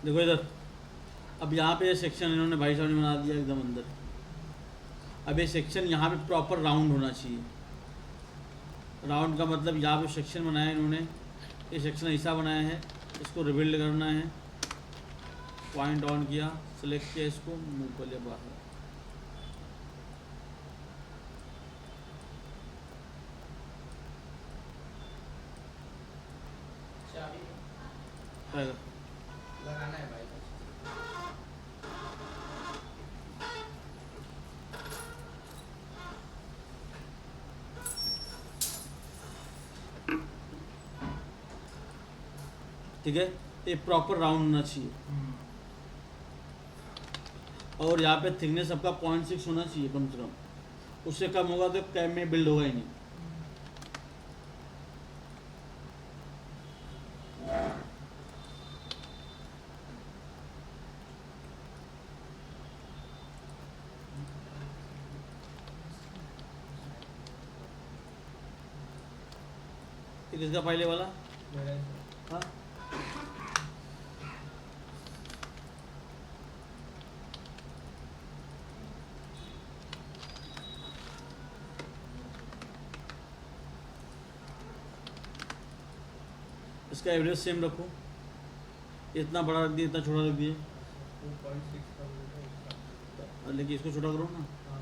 देखो इधर, अब यहाँ पे सेक्शन इन्होंने भाई साहब ने बना दिया एकदम अंदर। अब ये सेक्शन यहाँ पे प्रॉपर राउंड होना चाहिए। राउंड का मतलब यहाँ पे सेक्शन बनाया है इन्होंने, ये सेक्शन ऐसा बनाया है, इसको रिबिल्ड करना है। पॉइंट ऑन किया, सेलेक्ट किया, इसको मूव कर लिया बाहर। लगाना है भाई। ठीक है, ये प्रॉपर राउंड होना चाहिए। और यहाँ पे थिकनेस आपका 0.6 होना चाहिए कम से कम। उससे कम होगा तो कैम में बिल्ड होगा ही नहीं। ये किसका पहले वाला? मेरा हाँ, इसका एवरेज सेम रखो। इतना बड़ा रख दिए, इतना छोटा रख दिए, 2.6 का इसका। लेकिन इसको छोटा करो ना। हाँ।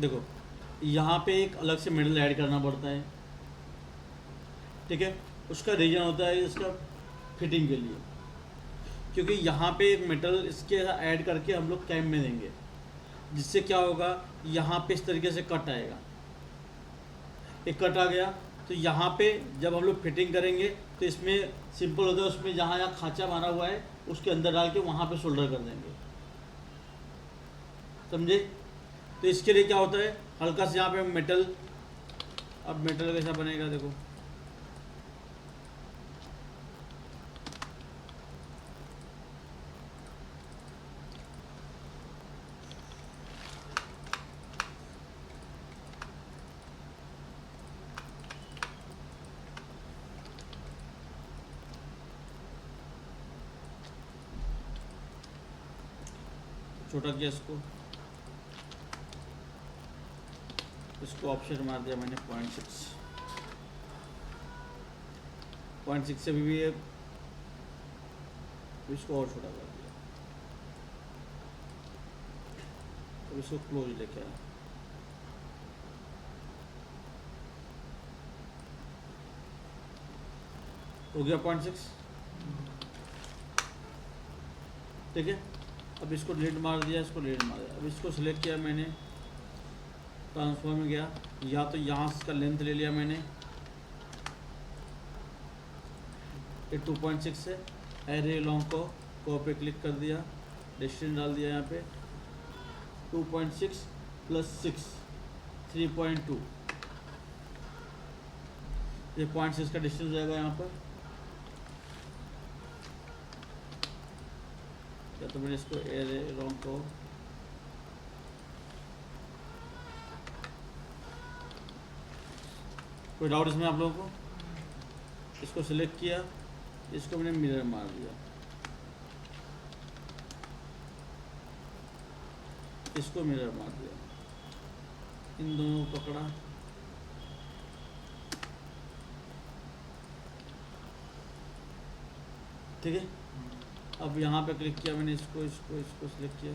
देखो, यहाँ पे एक अलग से मेटल ऐड करना पड़ता है, ठीक है। उसका रीजन होता है इसका फिटिंग के लिए, क्योंकि यहाँ पे एक मेटल इसके ऐड करके हम लोग कैम में देंगे, जिससे क्या होगा, यहाँ पे इस तरीके से कट आएगा। एक कट आ गया तो यहाँ पे जब हम लोग फिटिंग करेंगे तो इसमें सिंपल होता है, उसमें जहाँ यहाँ खांचा मारा हुआ है उसके अंदर डाल के वहाँ पे सोल्डर कर देंगे, समझे। तो इसके लिए क्या होता है, हल्का से यहाँ पे मेटल, अब मेटल कैसा बनेगा देखो, छोटा किया इसको ऑप्शन मार दिया मैंने 0.6। 0.6 से भी ये इसको और छोटा कर दिया। अब इसको क्लोज लेके आया, हो गया 0.6, ठीक है। अब इसको डिलीट मार दिया, इसको डिलीट मार दिया। अब इसको सिलेक्ट किया मैंने, ट्रांसफॉर्म में गया, या तो यहाँ इसका लेंथ ले लिया मैंने, ये 2.6 है, एरे लॉन्ग को पे क्लिक कर दिया, डिस्टेंस डाल दिया यहाँ पे 2.6 + 6 3.2, ये 0.6 का डिस्टेंस जाएगा यहाँ पर। या तो मैंने इसको एरे लॉन्ग को कोई डाउट इसमें आप लोगों को? इसको सिलेक्ट किया, इसको मैंने मिरर मार दिया, इसको मिरर मार दिया, इन दोनों को पकड़ा, ठीक है। अब यहाँ पे क्लिक किया मैंने, इसको इसको इसको सिलेक्ट किया,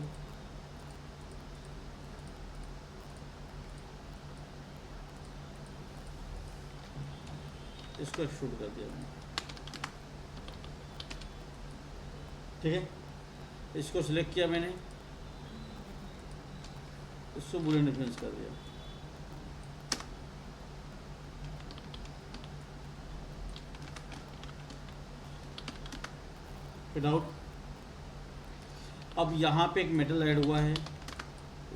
इसको एक्सट्रूड कर दिया मैंने, ठीक है। इसको सिलेक्ट किया मैंने, इसको बूलियन डिफरेंस कर दिया, फिट आउट। अब यहाँ पे एक मेटल ऐड हुआ है,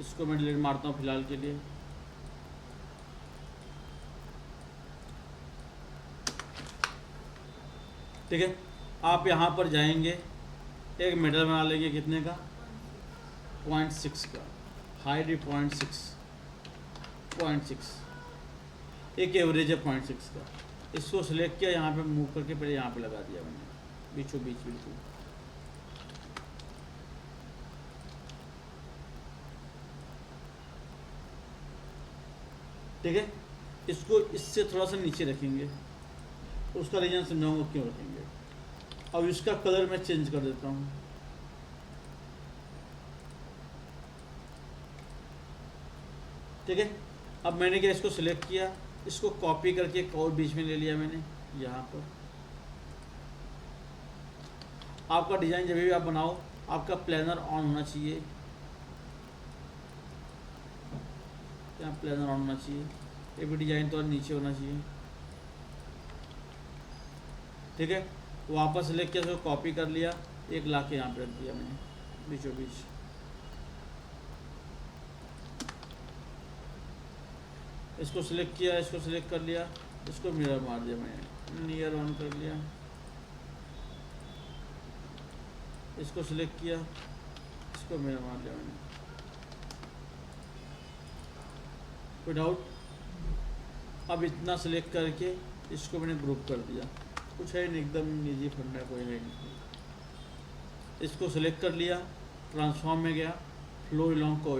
इसको मैं डिलीट मारता हूँ फिलहाल के लिए। ठीक है, आप यहाँ पर जाएंगे, एक मेटल बना लेंगे, कितने का, 0.6 का, हाइट 0.6, एक एवरेज है 0.6 का। इसको सिलेक्ट किया, यहाँ पे मूव करके पहले यहाँ पे लगा दिया मैंने, बीचों बीच बिल्कुल। ठीक है, इसको इससे थोड़ा सा नीचे रखेंगे, उसका रीजन समझाऊंगा क्यों रखेंगे। अब इसका कलर मैं चेंज कर देता हूँ। ठीक है, अब मैंने क्या, इसको सिलेक्ट किया, इसको कॉपी करके एक और बीच में ले लिया मैंने यहाँ पर। आपका डिज़ाइन जब भी आप बनाओ, आपका प्लानर ऑन होना चाहिए, यहाँ प्लानर ऑन होना चाहिए, ये भी डिज़ाइन तो नीचे होना चाहिए। ठीक है, वापस सिलेक्ट किया, इसको कॉपी कर लिया, एक ला के यहाँ पे रख दिया मैंने बीचों बीच। इसको सिलेक्ट किया, इसको सिलेक्ट कर लिया, इसको मिरर मार दिया मैंने, नियर ऑन कर लिया, इसको सिलेक्ट किया, इसको मिरर मार दिया मैंने। कोई डाउट? अब इतना सिलेक्ट करके इसको मैंने ग्रुप कर दिया, कुछ है नहीं, एकदम इजी फंडा, कोई है नहीं। इसको सिलेक्ट कर लिया, ट्रांसफॉर्म में गया, फ्लो अलॉन्ग को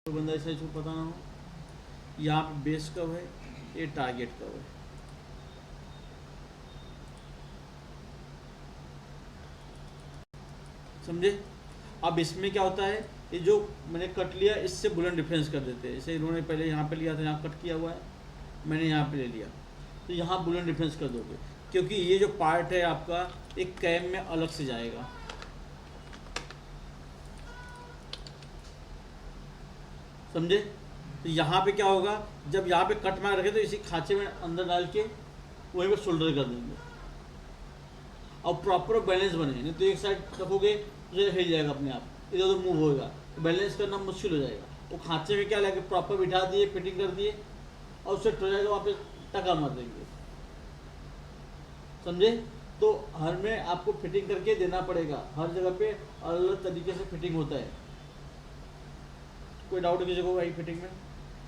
तो बंदा ऐसा इसको पता ना हो, यहाँ पे बेस कब है, ये टारगेट कब है। समझे? अब इसमें क्या होता है, ये जो मैंने कट लिया, इससे बुलेट डिफरेंस कर देते हैं। जैसे इन्होंने पहले यहाँ पे लिया था, यहाँ कट किया हुआ है, मैंने यहाँ पे ले लिया, तो यहाँ बुलेट डिफरेंस कर दोगे, क्योंकि ये जो पार्ट है आपका एक कैम में अलग से जाएगा। समझे? तो यहाँ पे क्या होगा, जब यहाँ पे कट मार रखे तो इसी खांचे में अंदर डाल के वहीं पे शोल्डर कर देंगे, और प्रॉपर बैलेंस बने। नहीं तो एक साइड रखोगे तो ये हिल जाएगा अपने आप, इधर उधर मूव होएगा, तो बैलेंस करना मुश्किल हो जाएगा। वो खांचे में क्या लगे, प्रॉपर बिठा दिए, फिटिंग कर दिए, और सेट हो जाएगा, वहाँ पे टका मार देंगे। समझे? तो हर में आपको फिटिंग करके देना पड़ेगा, हर जगह पे अलग अलग तरीके से फिटिंग होता है। कोई डाउट किसी को भाई फिटिंग में?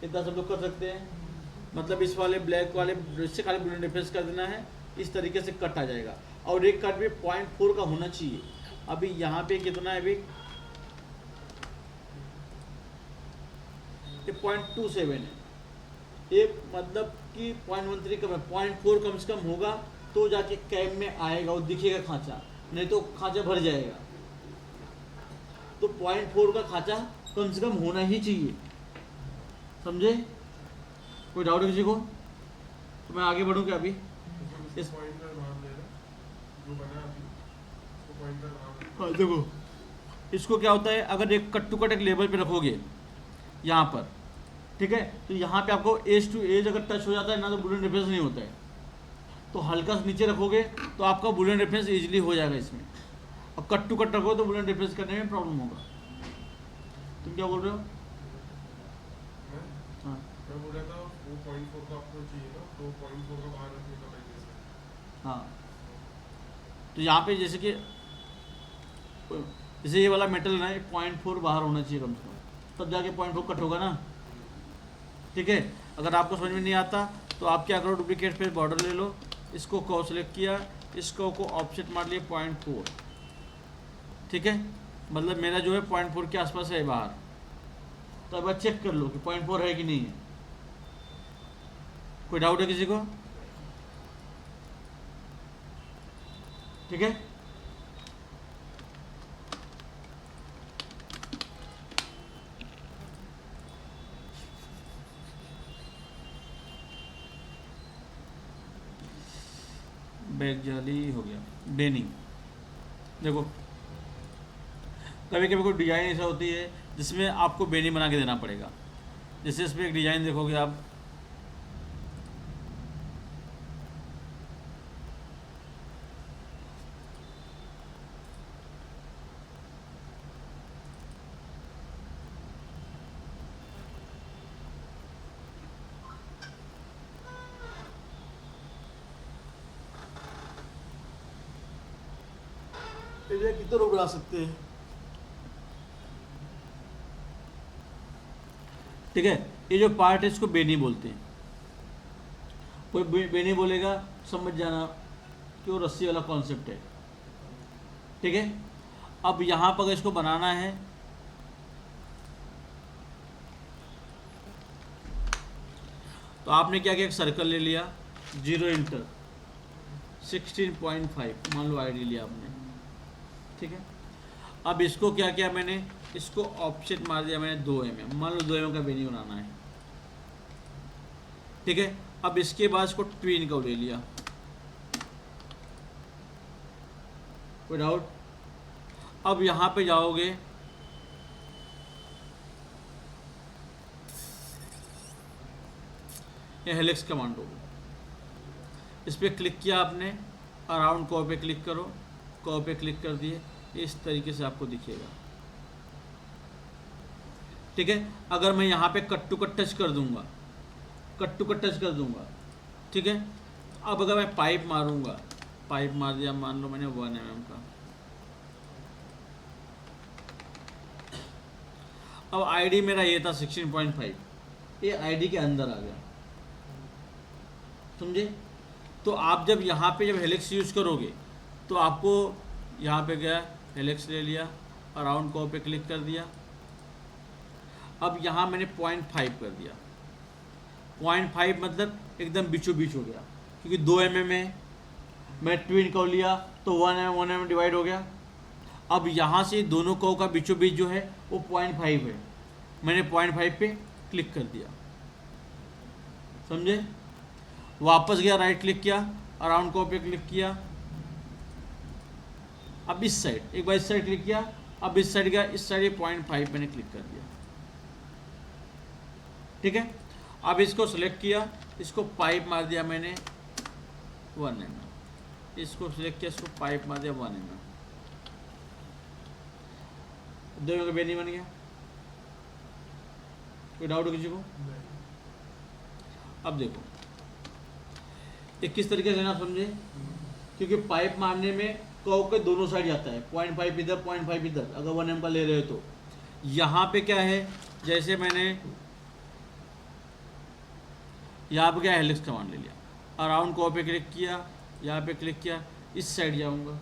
इतना सब लोग कर सकते हैं। मतलब इस वाले ब्लैक वाले से खाली बुलेट डिफरेंस कर देना है, इस तरीके से कट आ जाएगा। और एक कट भी 0.4 का होना चाहिए। अभी यहाँ पे कितना है, अभी ये 0.27 है, ये मतलब कि 0.13 कम है, 0.4 कम से कम होगा तो जाके कैम में आएगा और दिखेगा खांचा, नहीं तो खांचा भर जाएगा। तो 0.4 का खांचा कम से कम होना ही चाहिए। समझे? कोई डाउट है किसी को? तो मैं आगे बढ़ूँ क्या अभी? इस हाँ, देखो इसको क्या होता है, अगर एक कट टू कट एक लेवल पे रखोगे यहाँ पर, ठीक है, तो यहाँ पे आपको एज टू एज अगर टच हो जाता है ना, तो बुलेट डिफरेंस नहीं होता है। तो हल्का सा नीचे रखोगे तो आपका बुलेट डिफरेंस इजीली हो जाएगा इसमें। और कट टू कट रखो तो बुलेट डिफरेंस करने में प्रॉब्लम होगा। तुम क्या बोल रहे हो? हाँ, मैं बोल रहा था 4.4 का आपको चाहिए ना, तो 0.4 का बाहर रखने का पहले से। हाँ, तो यहाँ पे जैसे कि जैसे ये वाला मेटल ना, 0.4 बाहर होना चाहिए कम से कम, तब जाके 0.4 कट होगा ना। ठीक है, अगर आपको समझ में नहीं आता तो आप क्या करो, डुप्लीकेट पे बॉर्डर ले लो, इसको को सिलेक्ट किया, इसको को ऑफसेट मार लिया 0.4। ठीक है, मतलब मेरा जो है 0.4 के आसपास है बाहर। तो अब चेक कर लो कि 0.4 है कि नहीं है। कोई डाउट है किसी को? ठीक है, बैक जाली हो गया। बेनिंग देखो, कभी कभी कोई डिज़ाइन ऐसा होती है जिसमें आपको बेनिंग बना के देना पड़ेगा। जैसे इसमें एक डिज़ाइन देखोगे आप, एरिया कितना लोग बना सकते हैं, ठीक है। ये जो पार्ट है इसको बेनी बोलते हैं। कोई बेनी बोलेगा समझ जाना कि वो रस्सी वाला कॉन्सेप्ट है, ठीक है। अब यहाँ पर इसको बनाना है तो आपने क्या किया, एक सर्कल ले लिया, 0 इंटर 16.5 मान लो आईडी लिया आपने, ठीक है। अब इसको क्या किया मैंने, इसको ऑफसेट मार दिया मैंने 2 mm, मान लो 2 mm का बेनी बनाना है, ठीक है। अब इसके बाद इसको ट्विन का ले लिया, कोई डाउट। अब यहाँ पे जाओगे, ये हेलिक्स कमांड होगा, इस पर क्लिक किया आपने, अराउंड कर्व पे क्लिक करो, कर्व पे क्लिक कर दिए, इस तरीके से आपको दिखेगा, ठीक है। अगर मैं यहाँ पे कट टू कट टच कर दूंगा, कट टू कट टच कर दूंगा, ठीक है। अब अगर मैं पाइप मारूंगा, पाइप मार दिया, मान लो मैंने 1 mm का, अब आईडी मेरा ये था 16.5, ये आईडी के अंदर आ गया, समझे। तो आप जब यहाँ पे जब हेलिक्स यूज करोगे तो आपको यहाँ पे गया, हेलिक्स ले लिया, अराउंड कर्व पे क्लिक कर दिया, अब यहाँ मैंने 0.5 कर दिया, 0.5 मतलब एकदम बीचों बीच हो गया, क्योंकि 2 mm है, मैं ट्विन कर्व लिया तो 1 mm डिवाइड हो गया। अब यहाँ से दोनों कर्व का बीचों बीच जो है वो 0.5 है, मैंने 0.5 पे क्लिक कर दिया, समझे। वापस गया, राइट क्लिक किया, अराउंड कर्व पे क्लिक किया, अब इस साइड एक बार इस साइड क्लिक किया, अब इस साइड गया, इस साइड ये 0.5 मैंने क्लिक कर दिया, ठीक है। अब इसको सेलेक्ट किया, इसको पाइप मार दिया मैंने 1 mm, इसको सिलेक्ट किया, इसको पाइप मार दिया 1 mm, 2 mm का बेनी बन गया। कोई डाउट हो किसी को? अब देखो ये किस तरीके से ना समझे, क्योंकि पाइप मारने में कर्व के दोनों साइड जाता है, 0.5 इधर 0.5 इधर, अगर 1 mm का ले रहे हो तो। यहाँ पे क्या है, जैसे मैंने यहाँ पे क्या हेलिक्स कमांड ले लिया, अराउंड कर्व पे क्लिक किया, यहाँ पे क्लिक किया, इस साइड जाऊँगा,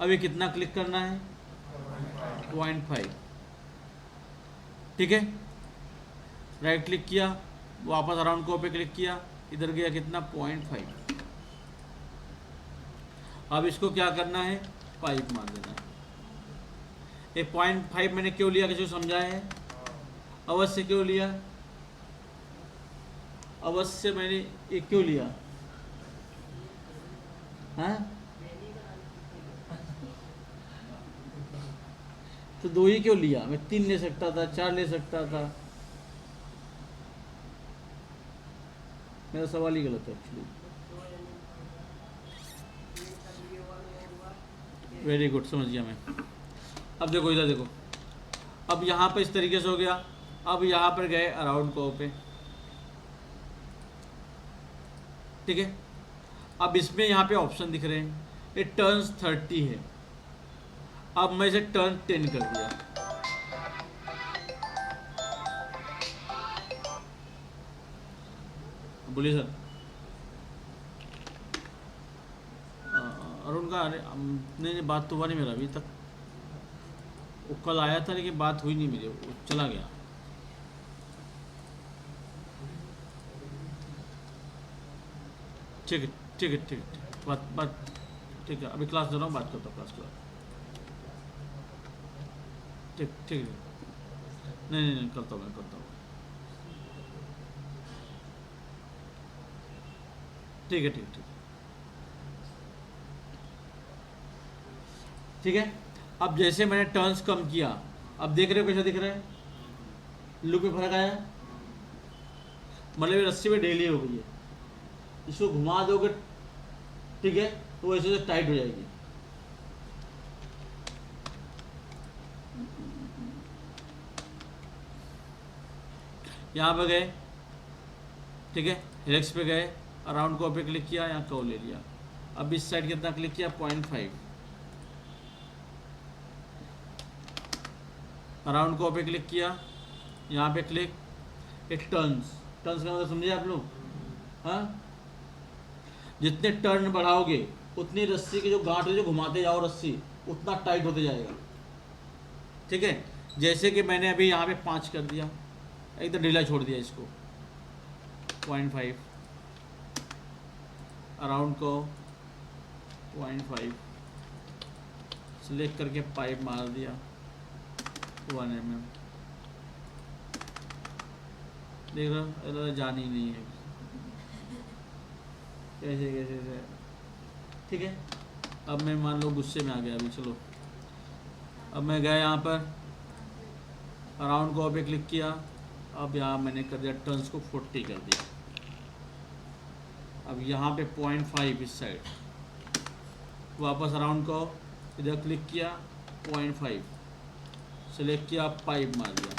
अब ये कितना क्लिक करना है, 0.5, ठीक है। राइट क्लिक किया, वापस अराउंड कर्व पे क्लिक किया, इधर गया कितना 0.5। अब इसको क्या करना है, पाइप मार देना है। ये 0.5 मैंने क्यों लिया, किसी को समझा है? अवश्य क्यों लिया, अवश्य मैंने ये क्यों लिया, हाँ? तो 2 ही क्यों लिया, मैं 3 ले सकता था, 4 ले सकता था। मेरा सवाल ही गलत है एक्चुअली। वेरी गुड, समझ गया मैं। अब देखो इधर देखो, अब यहाँ पर इस तरीके से हो गया, अब यहाँ पर गए अराउंड कर्व पे, ठीक है। अब इसमें यहाँ पे ऑप्शन दिख रहे हैं, ये टर्न्स 30 है, अब मैं इसे टर्न 10 कर दिया, बोलिए सर। अरुण का, अरे नहीं बात तो हुआ नहीं मेरा अभी तक, वो कल आया था लेकिन बात हुई नहीं मेरी, वो चला गया। ठीक है ठीक है ठीक है, बात ठीक है, अभी क्लास दे रहा हूँ, बात करता हूँ क्लास के बाद। ठीक ठीक है, नहीं करता हूँ, मैं करता हूँ, ठीक है ठीक ठीक ठीक है। अब जैसे मैंने टर्न्स कम किया, अब देख रहे हो कैसा दिख रहा है, लुक में फर्क आया, मतलब ये रस्सी में डेली हो गई है। इसको घुमा दोगे, ठीक है, तो ऐसे से टाइट हो जाएगी। यहाँ पे गए, ठीक है, हेलिक्स पे गए, अराउंड कर्व पे क्लिक किया, यहाँ कर्व ले लिया, अब इस साइड कितना क्लिक किया 0.5, अराउंड को पे क्लिक किया, यहाँ पे क्लिक, इट टर्न्स। टर्न्स का मतलब समझे आप लोग? हाँ, जितने टर्न बढ़ाओगे उतनी रस्सी की जो गांठ है, जो घुमाते जाओ रस्सी, उतना टाइट होते जाएगा। ठीक है, जैसे कि मैंने अभी यहाँ पे 5 कर दिया, एकदम ढीला छोड़ दिया इसको, 0.5, अराउंड को 0.5 सेलेक्ट करके पाइप मार दिया 1 mm। देख रहा जान ही नहीं है कैसे कैसे से। ठीक है, अब मैं मान लो गुस्से में आ गया अभी, चलो अब मैं गया यहाँ पर, अराउंड को पे क्लिक किया, अब यहाँ मैंने कर दिया टर्न्स को 40 कर दिया। अब यहाँ पे 0.5 इस साइड, वापस अराउंड को इधर क्लिक किया, 0.5 सेलेक्ट किया, पाइप मार दिया।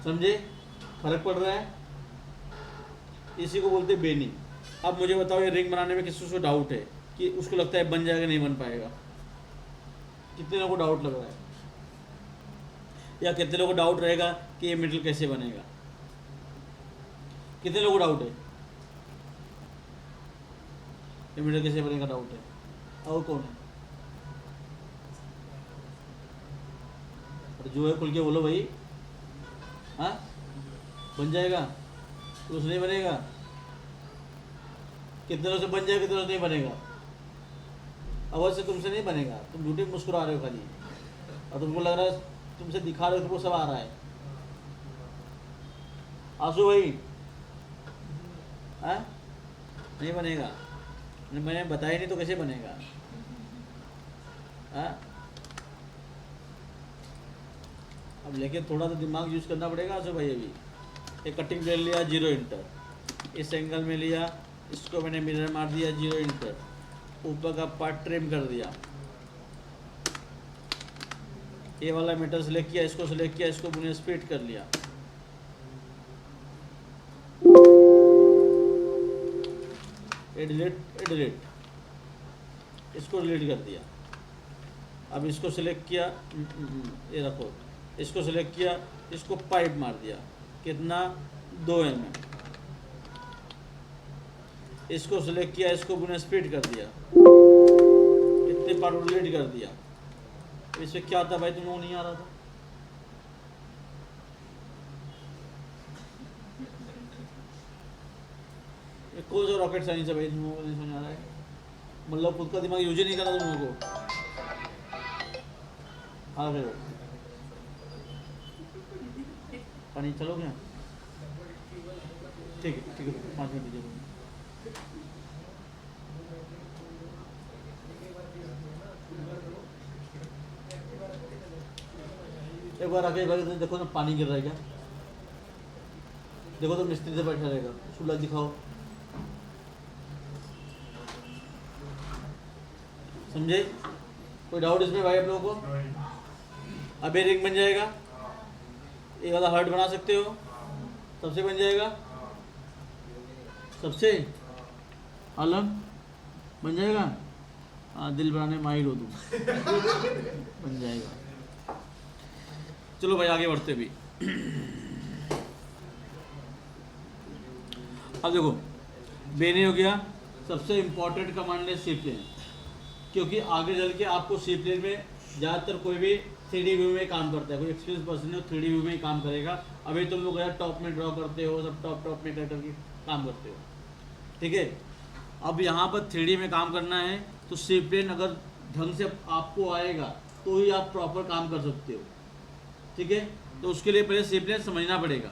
समझे फर्क पड़ रहा है? इसी को बोलते बेनिंग। अब मुझे बताओ, ये रिंग बनाने में किसी को डाउट है कि उसको लगता है बन जाएगा, नहीं बन पाएगा? कितने लोगों को डाउट लग रहा है? या कितने लोगों को डाउट रहेगा कि ये मेटल कैसे बनेगा? कितने लोगों को डाउट है ये मेटल कैसे बनेगा? डाउट है। और कौन है? और जो है खुल के बोलो भाई। हाँ, बन जाएगा? तो नहीं बनेगा? कितने लोग से बन जाएगा, कितने लोग नहीं बनेगा? अवश्य से तुमसे नहीं बनेगा, तुम झूठे मुस्कुरा रहे हो खाली, और तुमको लग रहा है तुमसे दिखा रहे हो, तुमको सब आ रहा है। आंसू भाई, हाँ नहीं बनेगा? मैंने बताया नहीं तो कैसे बनेगा? हाँ, अब लेकिन थोड़ा तो दिमाग यूज करना पड़ेगा आंसू भाई। अभी एक कटिंग प्लेन लिया 0 इंटर, इस एंगल में लिया, इसको मैंने मिरर मार दिया 0 इंटर, ऊपर का पार्ट ट्रिम कर दिया, ये वाला मीटर सेलेक्ट किया, इसको सेलेक्ट किया, इसको मैंने स्प्लिट कर लिया, डिलीट, इसको डिलीट कर दिया। अब इसको सिलेक्ट किया, ये रखो, इसको सिलेक्ट किया, इसको पाइप मार दिया, कितना 2 mm, इसको सिलेक्ट किया, इसको मैंने स्प्लिट कर दिया, इतने पार्ट डिलीट कर दिया। इससे क्या था भाई, तुम लोगों को नहीं आ रहा था? कौन सा रॉकेट साइंस है भाई, तुम लोगों को नहीं समझ आ रहा है? मतलब खुद का दिमाग यूज ही नहीं करा तुम लोगों को। हाँ फिर पानी चलो क्या? ठीक है 5 मिनट दीजिए। एक बार आके भाई देखो ना, पानी गिर रहा है क्या? देखो तो मिस्त्री से बैठा रहेगा, चूल्हा दिखाओ। समझे? कोई डाउट इसमें भाई आप लोगों को? अब ये रिंग बन जाएगा, ये वाला हार्ट बना सकते हो, सबसे बन जाएगा, सबसे अलग बन जाएगा। हाँ, दिल बनाने माहिर हो तुम। बन जाएगा। चलो भाई आगे बढ़ते भी। अब देखो, बेने हो गया, सबसे इम्पोर्टेंट कमांड है सी प्लेन, क्योंकि आगे चल के आपको सी प्लेन में ज़्यादातर कोई भी 3D व्यू में काम करता है, कोई एक्सपीरियंस पर्सन है 3D व्यू में ही काम करेगा। अभी तुम लोग यार टॉप में ड्रॉ करते हो, सब टॉप में कर करके काम करते हो, ठीक है। अब यहाँ पर 3D में काम करना है तो सी प्लेन अगर ढंग से आपको आएगा तो ही आप प्रॉपर काम कर सकते हो, ठीक है। तो उसके लिए पहले सी प्लेन समझना पड़ेगा,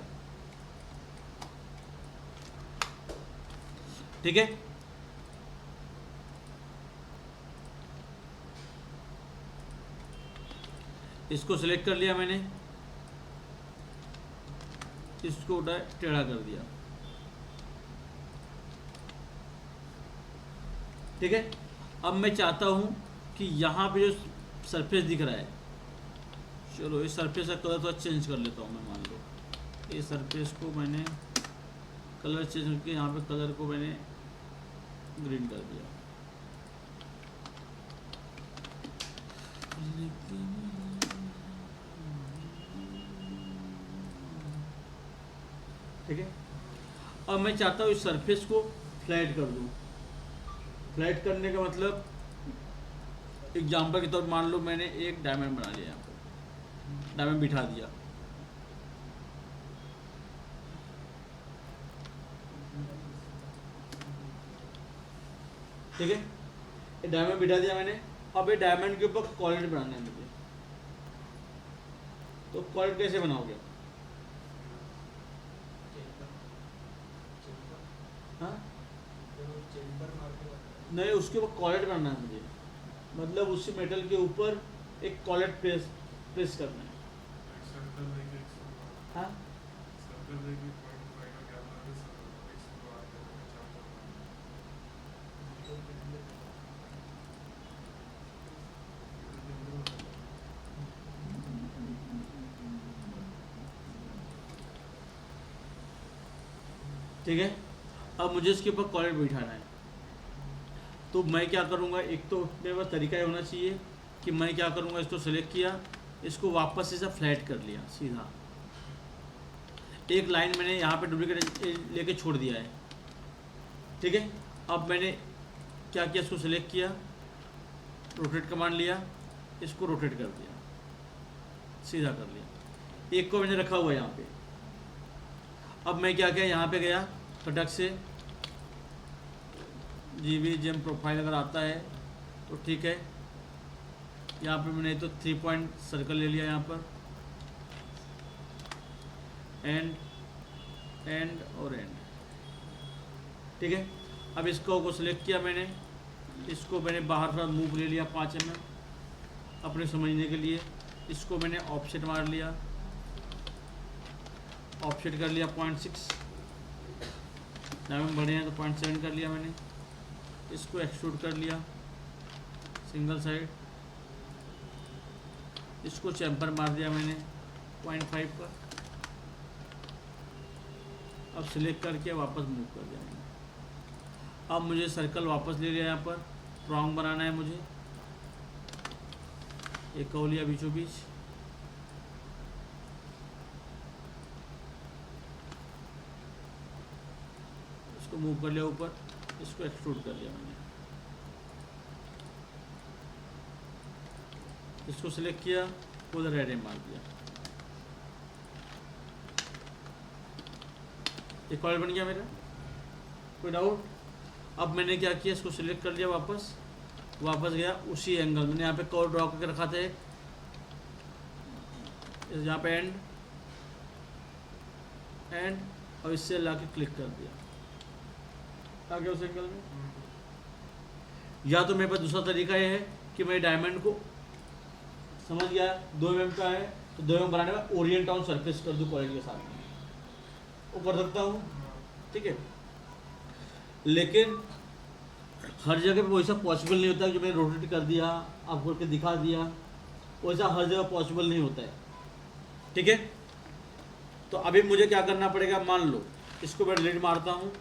ठीक है। इसको सिलेक्ट कर लिया मैंने, इसको उठा टेढ़ा कर दिया, ठीक है। अब मैं चाहता हूं कि यहाँ पे जो सरफेस दिख रहा है, चलो इस सरफेस का कलर थोड़ा चेंज कर लेता हूँ मैं। मान लो ये सरफेस को मैंने कलर चेंज करके यहाँ पे कलर को मैंने ग्रीन कर दिया, ठीक है। अब मैं चाहता हूँ इस सरफेस को फ्लैट कर दूँ। फ्लैट करने का मतलब एग्जाम्पल के तौर पर मान लो मैंने एक डायमंड बना लिया, यहाँ पर डायमंड बिठा दिया। ठीक है, ये डायमंड बिठा दिया मैंने। अब ये डायमंड के ऊपर कॉलर बनाना है मुझे। तो कॉलर कैसे बनाओगे? हाँ नहीं, उसके ऊपर कॉलर बनाना है मुझे, मतलब उसी मेटल के ऊपर एक कॉलर प्रेस करना है। सर्कल लेके एक हाँ सर्कल लेके पॉइंट फाइव का क्या होता है, एक्स बार ठीक है। अब मुझे इसके ऊपर कॉलर बिठाना है, तो मैं क्या करूँगा, एक तो मेरे पास तरीका ये होना चाहिए कि मैं क्या करूँगा, इसको सेलेक्ट किया, इसको वापस से फ्लैट कर लिया सीधा। एक लाइन मैंने यहाँ पे डुप्लीकेट लेके छोड़ दिया है। ठीक है, अब मैंने क्या किया, इसको सेलेक्ट किया, रोटेट कमांड लिया, इसको रोटेट कर दिया, सीधा कर लिया। एक को मैंने रखा हुआ है यहाँ पे। अब मैं क्या किया, यहाँ पे गया, फटक से GVGem प्रोफाइल अगर आता है तो ठीक है। यहाँ पे मैंने तो 3 पॉइंट सर्कल ले लिया यहाँ पर, एंड और एंड। ठीक है, अब इसको को सिलेक्ट किया मैंने, इसको मैंने बाहर का मूव ले लिया 5 mm अपने समझने के लिए। इसको मैंने ऑफसेट मार लिया, ऑफसेट कर लिया 0.6, डायमंड बड़े हैं तो 0.7 कर लिया मैंने। इसको एक्सट्रूड कर लिया सिंगल साइड, इसको चैम्पर मार दिया मैंने 0.5 का। अब सिलेक्ट करके वापस मूव कर दिया मैंने। अब मुझे सर्कल वापस ले लिया, यहाँ पर प्रॉन्ग बनाना है मुझे, एक को लिया बीचों बीच, इसको मूव कर लिया ऊपर, इसको एक्सट्रूड कर लिया मैंने। इसको सिलेक्ट किया, उधर रेड मार दिया, एक कॉल बन गया मेरा। कोई डाउट? अब मैंने क्या किया, इसको सिलेक्ट कर लिया, वापस गया उसी एंगल, मैंने यहाँ पे कर्व ड्रॉ करके रखा था एक, यहाँ पे एंड और इससे ला के क्लिक कर दिया, आ गया उस एंगल में। या तो मेरे पास दूसरा तरीका ये है कि मैं डायमंड को समझ गया 2 mm का है तो 2 mm बनाने में ओरिएंट ऑन सरफेस कर दूँ कॉइल के साथ में, वो कर सकता हूँ। ठीक है, लेकिन हर जगह पे वैसा पॉसिबल नहीं होता कि मैंने रोटेट कर दिया, आपको करके दिखा दिया, वैसा हर जगह पॉसिबल नहीं होता है। ठीक है, तो अभी मुझे क्या करना पड़ेगा, मान लो इसको मैं डिलीट मारता हूँ।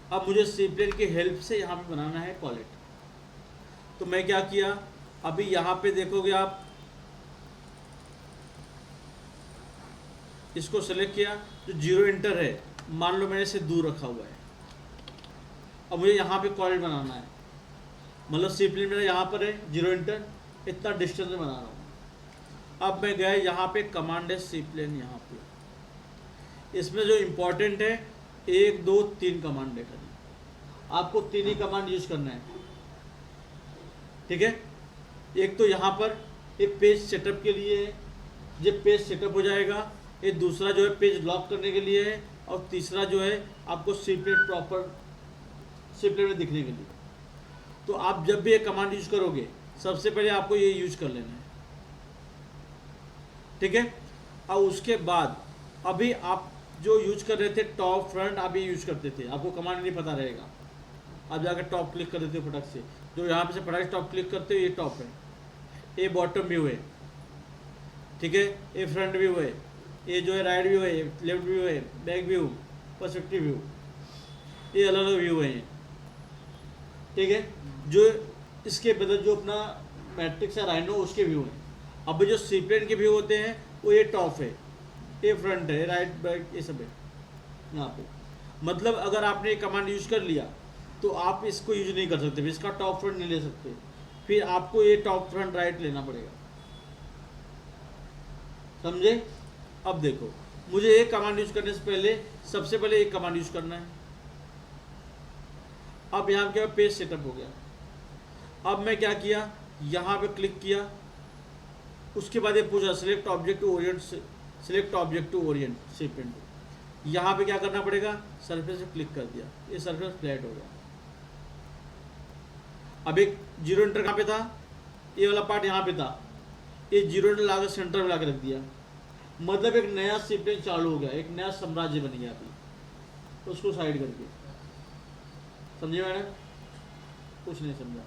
अब मुझे सी प्लेन की हेल्प से यहाँ पे बनाना है कॉलेट। तो मैं क्या किया, अभी यहाँ पे देखोगे आप, इसको सेलेक्ट किया, जो 0 इंटर है मान लो मैंने इसे दूर रखा हुआ है। अब मुझे यहाँ पे कॉलेट बनाना है, मतलब सी प्लेन मेरा यहाँ पर है 0 इंटर, इतना डिस्टेंस में बना रहा हूँ। अब मैं गया यहाँ पे कमांड है सी प्लेन, यहाँ पे इसमें जो इम्पोर्टेंट है 1 2 3 कमांड है, आपको 3 ही कमांड यूज करना है। ठीक है, एक तो यहाँ पर एक पेज सेटअप के लिए है, ये पेज सेटअप हो जाएगा। एक दूसरा जो है पेज लॉक करने के लिए है, और तीसरा जो है आपको सी प्लेन प्रॉपर सी प्लेन में दिखने के लिए। तो आप जब भी ये कमांड यूज करोगे सबसे पहले आपको ये यूज कर लेना है। ठीक है, और उसके बाद अभी आप जो यूज कर रहे थे टॉप फ्रंट, आप ये यूज करते थे, आपको कमांड नहीं पता रहेगा, आप जाकर टॉप क्लिक कर देते हो फटक से, जो यहाँ पे से फटक से टॉप क्लिक करते हो ये टॉप है, ये बॉटम व्यू है। ठीक है, ये फ्रंट व्यू है, ये जो है राइट व्यू है, लेफ्ट व्यू है, बैक व्यू, पर्सपेक्टिव व्यू, ये अलग अलग व्यू है। ठीक है, जो इसके बदल जो अपना मैट्रिक्स है राइनो उसके व्यू हैं। अब जो सी प्लेन के व्यू होते हैं वो ये टॉप है, ये फ्रंट है, राइट बैक ये सब है यहाँ पे। मतलब अगर आपने एक कमांड यूज कर लिया तो आप इसको यूज नहीं कर सकते, इसका टॉप फ्रंट नहीं ले सकते, फिर आपको ये टॉप फ्रंट राइट लेना पड़ेगा, समझे। अब देखो मुझे एक कमांड यूज करने से पहले सबसे पहले एक कमांड यूज करना है। अब यहाँ क्या पेज सेटअप हो गया। अब मैं क्या किया, यहाँ पे क्लिक किया, उसके बाद ये पूछा select object to orient, select object to orient shape and. यहाँ पे क्या करना पड़ेगा, सरफेस पे क्लिक कर दिया, ये सरफेस फ्लैट हो गया। अब एक जीरो इंटर कहाँ पे था, ये वाला पार्ट यहाँ पे था, ये जीरो इंटर लाकर सेंटर में लाकर रख दिया, मतलब एक नया सीक्वेंस चालू हो गया, एक नया साम्राज्य बन गया। अभी उसको साइड करके, समझे मैंने, कुछ नहीं समझा,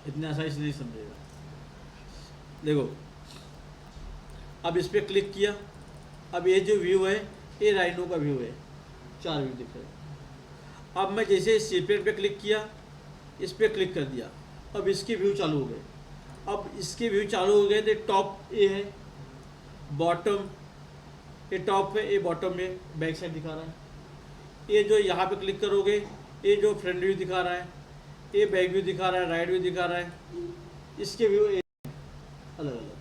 इतने आसानी से नहीं समझेगा। देखो अब इस पर क्लिक किया, अब ये जो व्यू है ये राइनो का व्यू है, 4 व्यू दिख रहे हैं। अब मैं जैसे इस सीपेट पे क्लिक किया, इस पर क्लिक कर दिया, अब इसके व्यू चालू हो गए। अब इसके व्यू चालू हो गए तो टॉप ये है, बॉटम ये टॉप है, ये बॉटम में बैक साइड दिखा रहा है। ये जो यहाँ पे क्लिक करोगे ये जो फ्रंट व्यू दिखा रहा है, ये बैक व्यू दिखा रहा है, राइट व्यू दिखा रहा है, इसके व्यू अलग अलग।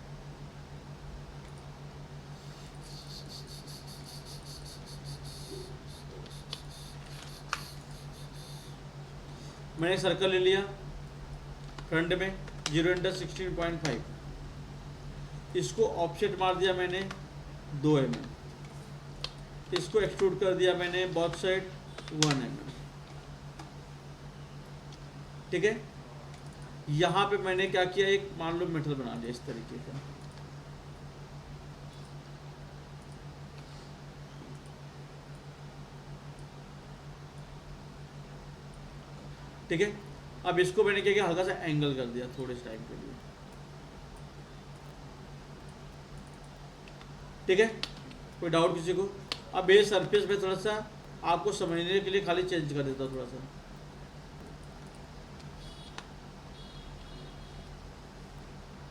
मैंने एक सर्कल ले लिया फ्रंट में 0 इंटर 16.5, इसको ऑफसेट मार दिया मैंने 2 mm, इसको एक्सट्रूड कर दिया मैंने बोथ साइड 1 mm, ठीक है। यहाँ पे मैंने क्या किया, एक मान लो मेटल बना दिया इस तरीके का, ठीक है। अब इसको मैंने क्या किया, हल्का सा एंगल कर दिया थोड़े से टाइम के लिए, ठीक है। कोई डाउट किसी को? अब ये सरफेस में थोड़ा सा आपको समझने के लिए खाली चेंज कर देता हूँ थोड़ा सा,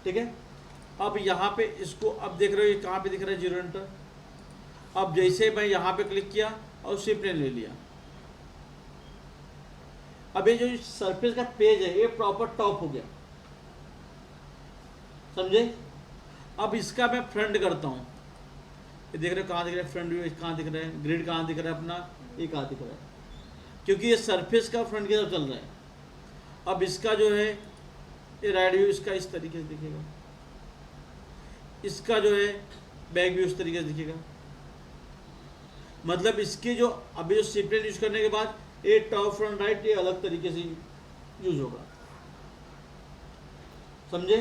ठीक है। अब यहाँ पे इसको अब देख रहे हो ये कहाँ पे दिख रहा है, 0 इंटर। अब जैसे मैं यहाँ पे क्लिक किया और शिफ्ट ने ले लिया, अब ये जो सरफेस का पेज है ये प्रॉपर टॉप हो गया, समझे। अब इसका मैं फ्रंट करता हूँ, ये देख रहे हो कहाँ दिख रहा है फ्रंट व्यू, कहाँ दिख रहा है ग्रिड, कहाँ दिख रहा है अपना, ये कहाँ दिख रहा है, क्योंकि ये सरफेस का फ्रंट की तरफ चल रहा है। अब इसका जो है ये राइट व्यू इसका इस तरीके से दिखेगा, इसका जो है बैक व्यू इस तरीके से दिखेगा। मतलब इसके जो अभी जो सीक्वेंस यूज करने के बाद ये टॉप फ्रंट राइट ये अलग तरीके से यूज होगा, समझे?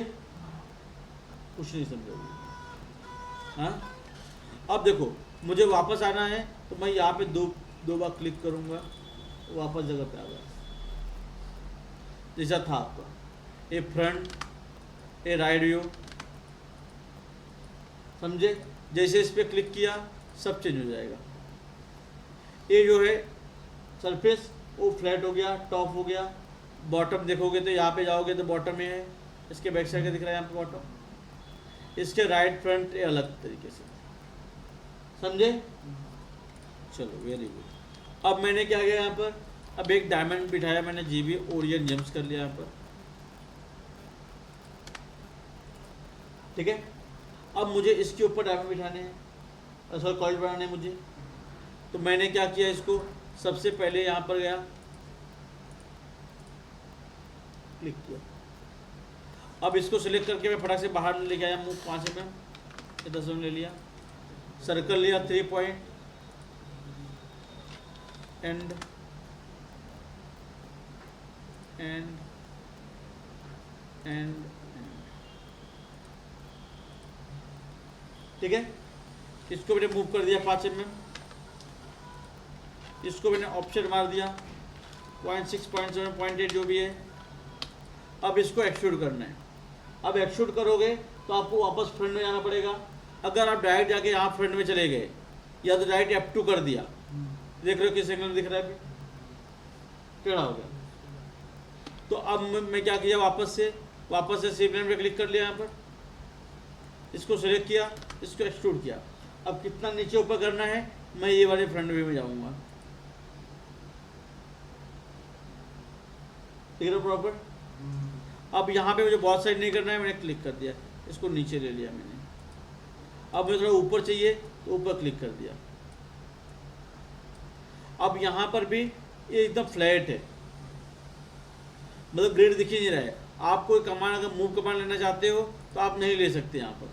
कुछ नहीं समझोगे, हाँ। अब देखो मुझे वापस आना है तो मैं यहाँ पे दो बार क्लिक करूँगा, वापस जगह पे आ गया जैसा था आपका, ये फ्रंट ये राइट व्यू, समझे। जैसे इस पर क्लिक किया सब चेंज हो जाएगा। ये जो है सरफेस वो फ्लैट हो गया, टॉप हो गया। बॉटम देखोगे तो यहाँ पे जाओगे तो बॉटम में है, इसके बैक साइड का दिख रहा है यहाँ पे बॉटम, इसके राइट फ्रंट ये अलग तरीके से, समझे। चलो वेरी गुड। अब मैंने क्या किया यहाँ पर, अब एक डायमंड बिठाया मैंने, जीबी ओरियन जेम्स कर लिया यहाँ पर, ठीक है। अब मुझे इसके ऊपर डायमंड बिठाने हैं, असल कॉइल बनाने हैं मुझे, तो मैंने क्या किया, इसको सबसे पहले यहाँ पर गया, क्लिक किया। अब इसको सिलेक्ट करके मैं फटाक से बाहर लेके आया, मुँह 5 mm 10 mm ले लिया, सर्कल लिया 3 पॉइंट एंड एंड एंड, ठीक है। इसको मैंने मूव कर दिया 5 mm, इसको मैंने ऑफसेट मार दिया 0.6 0.7 0.8 जो भी है। अब इसको एक्सट्रूड करना है। अब एक्सट्रूड करोगे तो आपको वापस फ्रंट में जाना पड़ेगा। अगर आप डायरेक्ट जाके यहाँ फ्रंट में चले गए या तो डायरेक्ट F2 कर दिया, देख रहे हो किस एंगल में दिख रहा है, अभी टेढ़ा हो गया, तो अब मैं क्या किया, वापस से सी प्लेन पे क्लिक कर लिया, यहाँ पर इसको सेलेक्ट किया, इसको एक्सट्रूड किया। अब कितना नीचे ऊपर करना है, मैं ये वाले फ्रंट व्यू में जाऊंगा, ठीक है प्रॉपर। अब यहाँ पे मुझे बहुत साइड नहीं करना है, मैंने क्लिक कर दिया, इसको नीचे ले लिया मैंने। अब मुझे थोड़ा ऊपर चाहिए तो ऊपर क्लिक कर दिया। अब यहाँ पर भी ये एकदम फ्लैट है, मतलब ग्रिड दिख ही नहीं रहा है। आप कोई कमांड, अगर मूव कमांड लेना चाहते हो तो आप नहीं ले सकते यहाँ पर,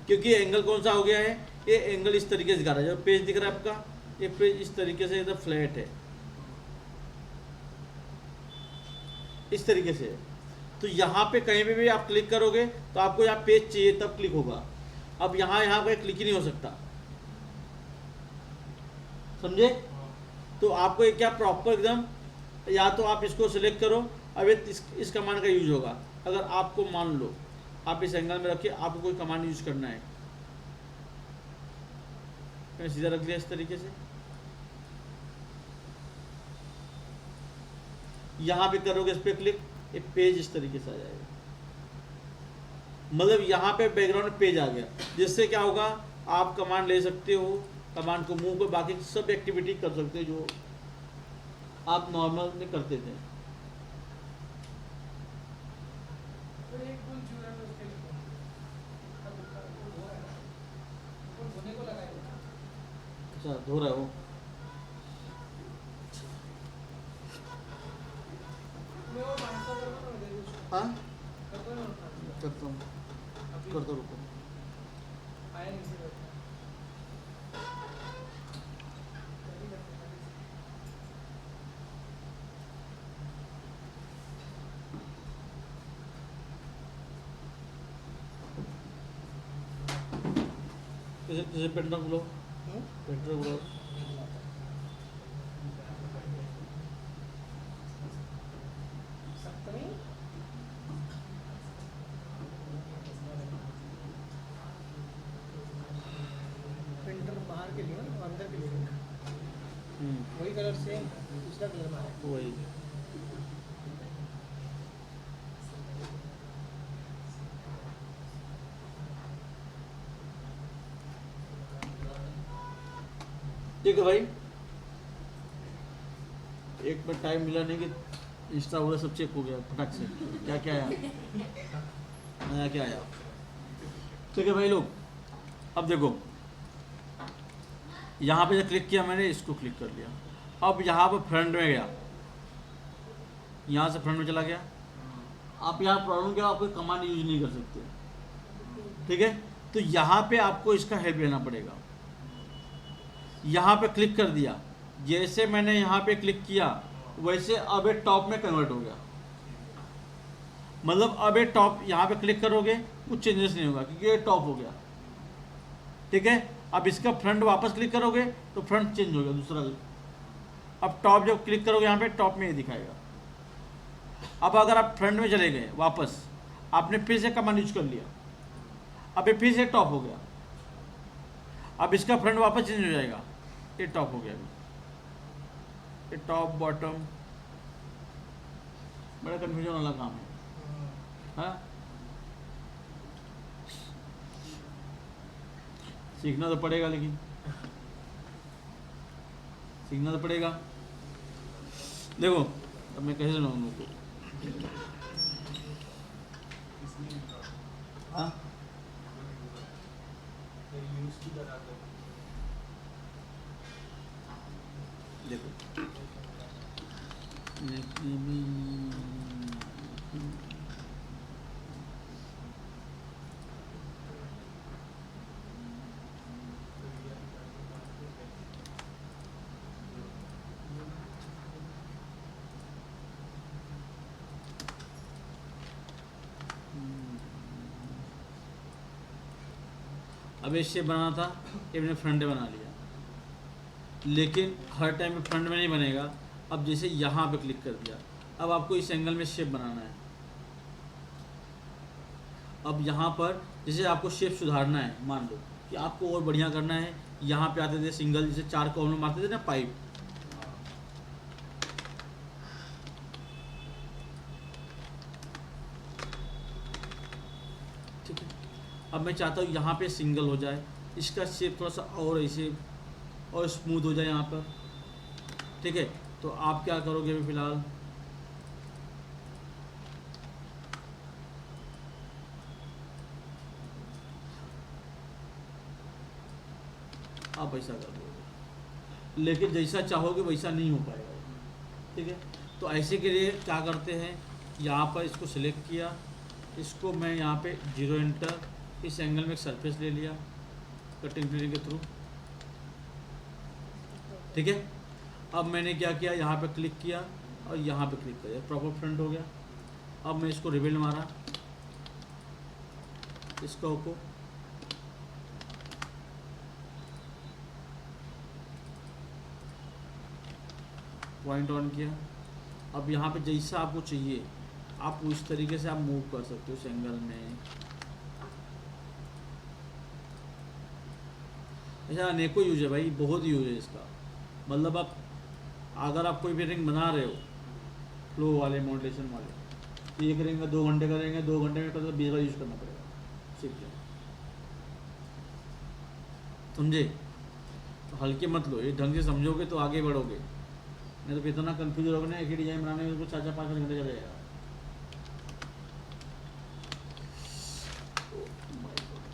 क्योंकि एंगल कौन सा हो गया है, ये एंगल इस तरीके से दिखा रहा है। जो पेज दिख रहा है आपका, ये पेज इस तरीके से एकदम फ्लैट है, इस तरीके से। तो यहाँ पे कहीं पे भी आप क्लिक करोगे तो आपको यहाँ पेज चाहिए तब क्लिक होगा। अब यहाँ पे क्लिक ही नहीं हो सकता, समझे। तो आपको ये क्या प्रॉपर एकदम, या तो आप इसको सिलेक्ट करो। अब इस कमांड का यूज होगा, अगर आपको मान लो आप इस एंगल में रखिए, आपको कोई कमांड यूज करना है, मैंने सीधा रख दिया इस तरीके से। यहाँ पे करोगे इस पे क्लिक, एक पेज इस तरीके से आ जाएगा, मतलब यहाँ पे बैकग्राउंड पेज आ गया, जिससे क्या होगा, आप कमांड ले सकते हो, कमांड को मूव कर, बाकी सब एक्टिविटी कर सकते हो जो आप नॉर्मल में करते थे। अच्छा धो रहा है वो, हाँ करता हूँ, करता रुको। जैसे पेंटर बोलो, पेंटर बोलो। प्रिंटर बाहर के लिए और अंदर के लिए वही कलर सेम, दूसरा कलर मारा है। वही ठीक है भाई, एक मिनट टाइम मिला नहीं कि इंस्टा वगैरह सब चेक हो गया फटाक से, क्या क्या आया, नया क्या आया। ठीक है भाई लोग, अब देखो यहाँ पे जब क्लिक किया मैंने, इसको क्लिक कर लिया। अब यहाँ पर फ्रंट में गया, यहाँ से फ्रंट में चला गया। आप यहाँ प्रॉब्लम क्या, आप कोई कमांड यूज नहीं कर सकते, ठीक है। तो यहाँ पे आपको इसका हेल्प लेना पड़ेगा। यहाँ पे क्लिक कर दिया, जैसे मैंने यहाँ पे क्लिक किया वैसे अब ये टॉप में कन्वर्ट हो गया, मतलब अब ये टॉप, यहाँ पे क्लिक करोगे कुछ चेंजेस नहीं होगा क्योंकि ये टॉप हो गया, ठीक है। अब इसका फ्रंट वापस क्लिक करोगे तो फ्रंट चेंज हो गया दूसरा। अब टॉप जब क्लिक करोगे यहाँ पे टॉप में ये दिखाएगा। अब अगर आप फ्रंट में चले गए वापस, आपने फिर से कमांड यूज कर लिया, अब ये फिर से टॉप हो गया। अब इसका फ्रंट वापस चेंज हो जाएगा, ये टॉप हो गया। ये टॉप बॉटम बड़ा कन्फ्यूजन वाला काम है, हाँ। सीखना तो पड़ेगा, लेकिन सीखना तो पड़ेगा। देखो अब मैं कैसे सुनाऊँ उनको, हाँ देखो अब ये शेप बनाना था, ये मैंने फ्रंट में बना लिया, लेकिन हर टाइम में फ्रंट में नहीं बनेगा। अब जैसे यहाँ पे क्लिक कर दिया, अब आपको इस एंगल में शेप बनाना है। अब यहाँ पर जैसे आपको शेप सुधारना है, मान लो कि आपको और बढ़िया करना है, यहाँ पे आते थे सिंगल, जैसे 4 कॉर्नर मारते थे ना पाइप, अब मैं चाहता हूँ यहाँ पे सिंगल हो जाए, इसका शेप थोड़ा सा और ऐसे और स्मूथ हो जाए यहाँ पर, ठीक है। तो आप क्या करोगे अभी फ़िलहाल, आप ऐसा कर दोगे, लेकिन जैसा चाहोगे वैसा नहीं हो पाएगा, ठीक है। तो ऐसे के लिए क्या करते हैं, यहाँ पर इसको सिलेक्ट किया, इसको मैं यहाँ पे 0 एंटर, इस एंगल में एक सरफेस ले लिया कटिंग टूल के थ्रू, ठीक है। अब मैंने क्या किया, यहाँ पे क्लिक किया और यहाँ पे क्लिक किया, प्रॉपर फ्रंट हो गया। अब मैं इसको रिबिल्ड मारा, इसको को पॉइंट ऑन किया। अब यहाँ पे जैसा आपको चाहिए आप उस तरीके से आप मूव कर सकते हो उस एंगल में। ऐसा अनेकों यूज है भाई, बहुत यूज है इसका। मतलब आप अगर आप कोई भी रिंग बना रहे हो फ्लो वाले मॉड्यूलेशन वाले, तो एक रिंग में 2 घंटे करेंगे, 2 घंटे में करेंगे, 20 बार यूज़ करना पड़ेगा, सीख जाओ, समझे। तो हल्के मत लो, ये ढंग से समझोगे तो आगे बढ़ोगे, नहीं तो इतना कंफ्यूज होगा ना, एक ही डिजाइन बनाने में 4-5 घंटे चले जाएगा।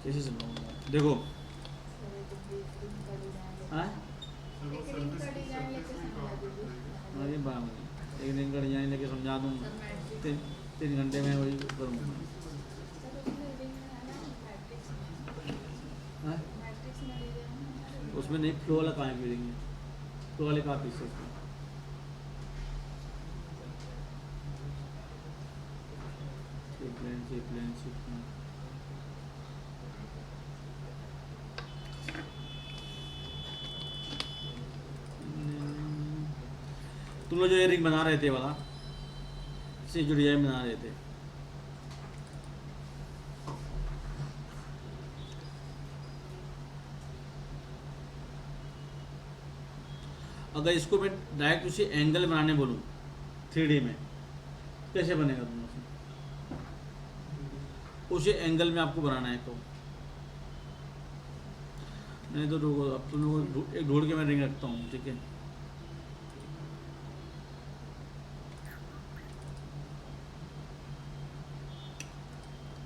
कैसे समझाऊंगा, देखो हाँ अरे बाप, एक दिन का डिजाइन लेके समझा दूँगा, 3 घंटे में वही करूँगा। उसमें नहीं, फ्लो वाला कहाँ गिरेंगे, फ्लो वाले कहाँ पीस सकते हैं। प्लेन तुम लोग जो ये रिंग बना रहे थे वाला, इसे जो डिजाइन बना रहे थे, अगर इसको मैं डायरेक्ट उसी एंगल बनाने बोलूँ 3D में, कैसे बनेगा तुम लोग, उसी एंगल में आपको बनाना है तो नहीं तो रुको, अब तुम लोग एक ढूंढ के मैं रिंग रखता हूँ, ठीक है।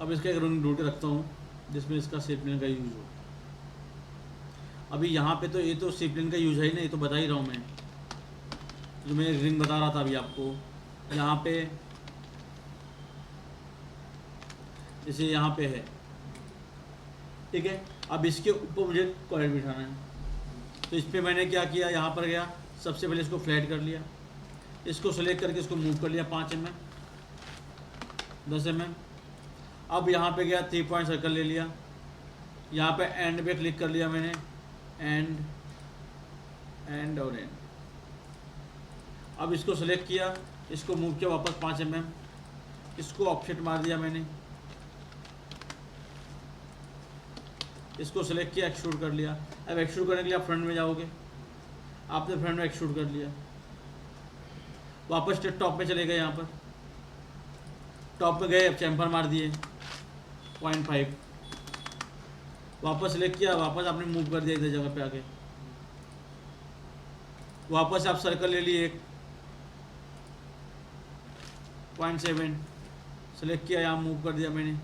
अब इसका एक रिंग ढूंढ के रखता हूँ जिसमें इसका सेपलिन का यूज हो। अभी यहाँ पे तो ये तो सेपलिन का यूज है ही नहीं, ये तो बता ही रहा हूँ मैं, जो मैं रिंग बता रहा था अभी आपको। यहाँ पे जैसे यहाँ पे है, ठीक है। अब इसके ऊपर मुझे कॉइल बिठाना है, तो इस पर मैंने क्या किया, यहाँ पर गया, सबसे पहले इसको फ्लैट कर लिया, इसको सेलेक्ट करके इसको मूव कर लिया 5 mm 10 mm। अब यहाँ पे गया 3 पॉइंट सर्कल ले लिया, यहाँ पे एंड पे क्लिक कर लिया मैंने, एंड और एंड। अब इसको सेलेक्ट किया, इसको मूव किया वापस 5 mm, इसको ऑफसेट मार दिया मैंने, इसको सेलेक्ट किया, एक्सट्रूड कर लिया। अब एक्सट्रूड करने के लिए आप फ्रंट में जाओगे, आपने फ्रंट में एक्सट्रूड कर लिया, वापस टॉप में चले गए, यहाँ पर टॉप में गए, अब चैम्फर मार दिए 0.5, वापस सेलेक्ट किया, वापस आपने मूव कर दिया इधर जगह पे आके, वापस आप सर्कल ले लिए 0.7 सेलेक्ट किया, यहाँ मूव कर दिया मैंने।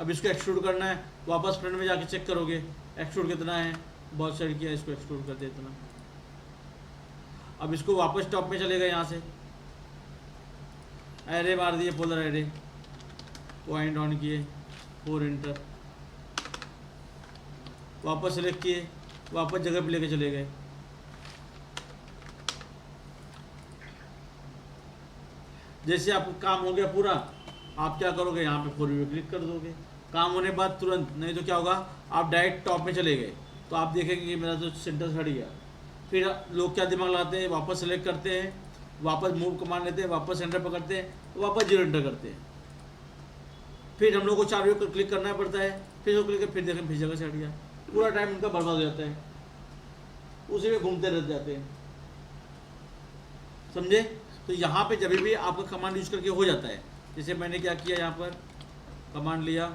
अब इसको एक्सट्रूड करना है, वापस फ्रंट में जाके चेक करोगे एक्सट्रूड कितना है, बहुत साइड किया, इसको एक्सट्रूड कर दिया इतना। अब इसको वापस टॉप में चले गए, यहाँ से एरे मार दिए, पोलर एरे, पॉइंट ऑन किए, 4 एंटर, वापस सेलेक्ट किए, वापस जगह पे लेके चले गए। जैसे आपका काम हो गया पूरा, आप क्या करोगे, यहाँ पे 4 व्यू क्लिक कर दोगे, काम होने के बाद तुरंत, नहीं तो क्या होगा, आप डायरेक्ट टॉप में चले गए तो आप देखेंगे कि मेरा तो सेंटर हट गया। फिर लोग क्या दिमाग लगाते हैं, वापस सेलेक्ट करते हैं, वापस मूव कमांड लेते हैं, वापस सेंटर पकड़ते हैं, वापस 0 एंटर करते हैं। फिर हम लोग को 4 व्यू क्लिक करना पड़ता है, फिर वो क्लिक, फिर देखें फिर जगह से हट गया, पूरा टाइम उनका बर्बाद हो जाता है, उसी में घूमते रह जाते हैं, समझे। तो यहाँ पे जब भी आपका कमांड यूज करके हो जाता है, जैसे मैंने क्या किया, यहाँ पर कमांड लिया,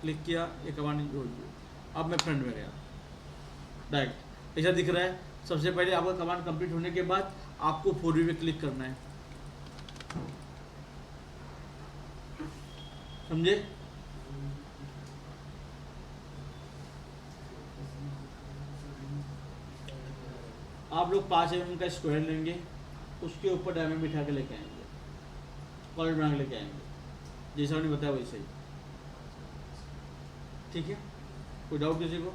क्लिक किया, ये कमांड जोड़ दिया। अब मैं फ्रंट में गया डायरेक्ट, ऐसा दिख रहा है। सबसे पहले आपका कमांड कंप्लीट होने के बाद आपको 4V पे क्लिक करना है, समझे? आप लोग 5 mm का स्क्वायर लेंगे, उसके ऊपर डायमंड बिठा के लेके आएंगे, कॉलर बना के लेके आएंगे, जैसा उन्होंने बताया वैसे ही। ठीक है, कोई डाउट किसी को?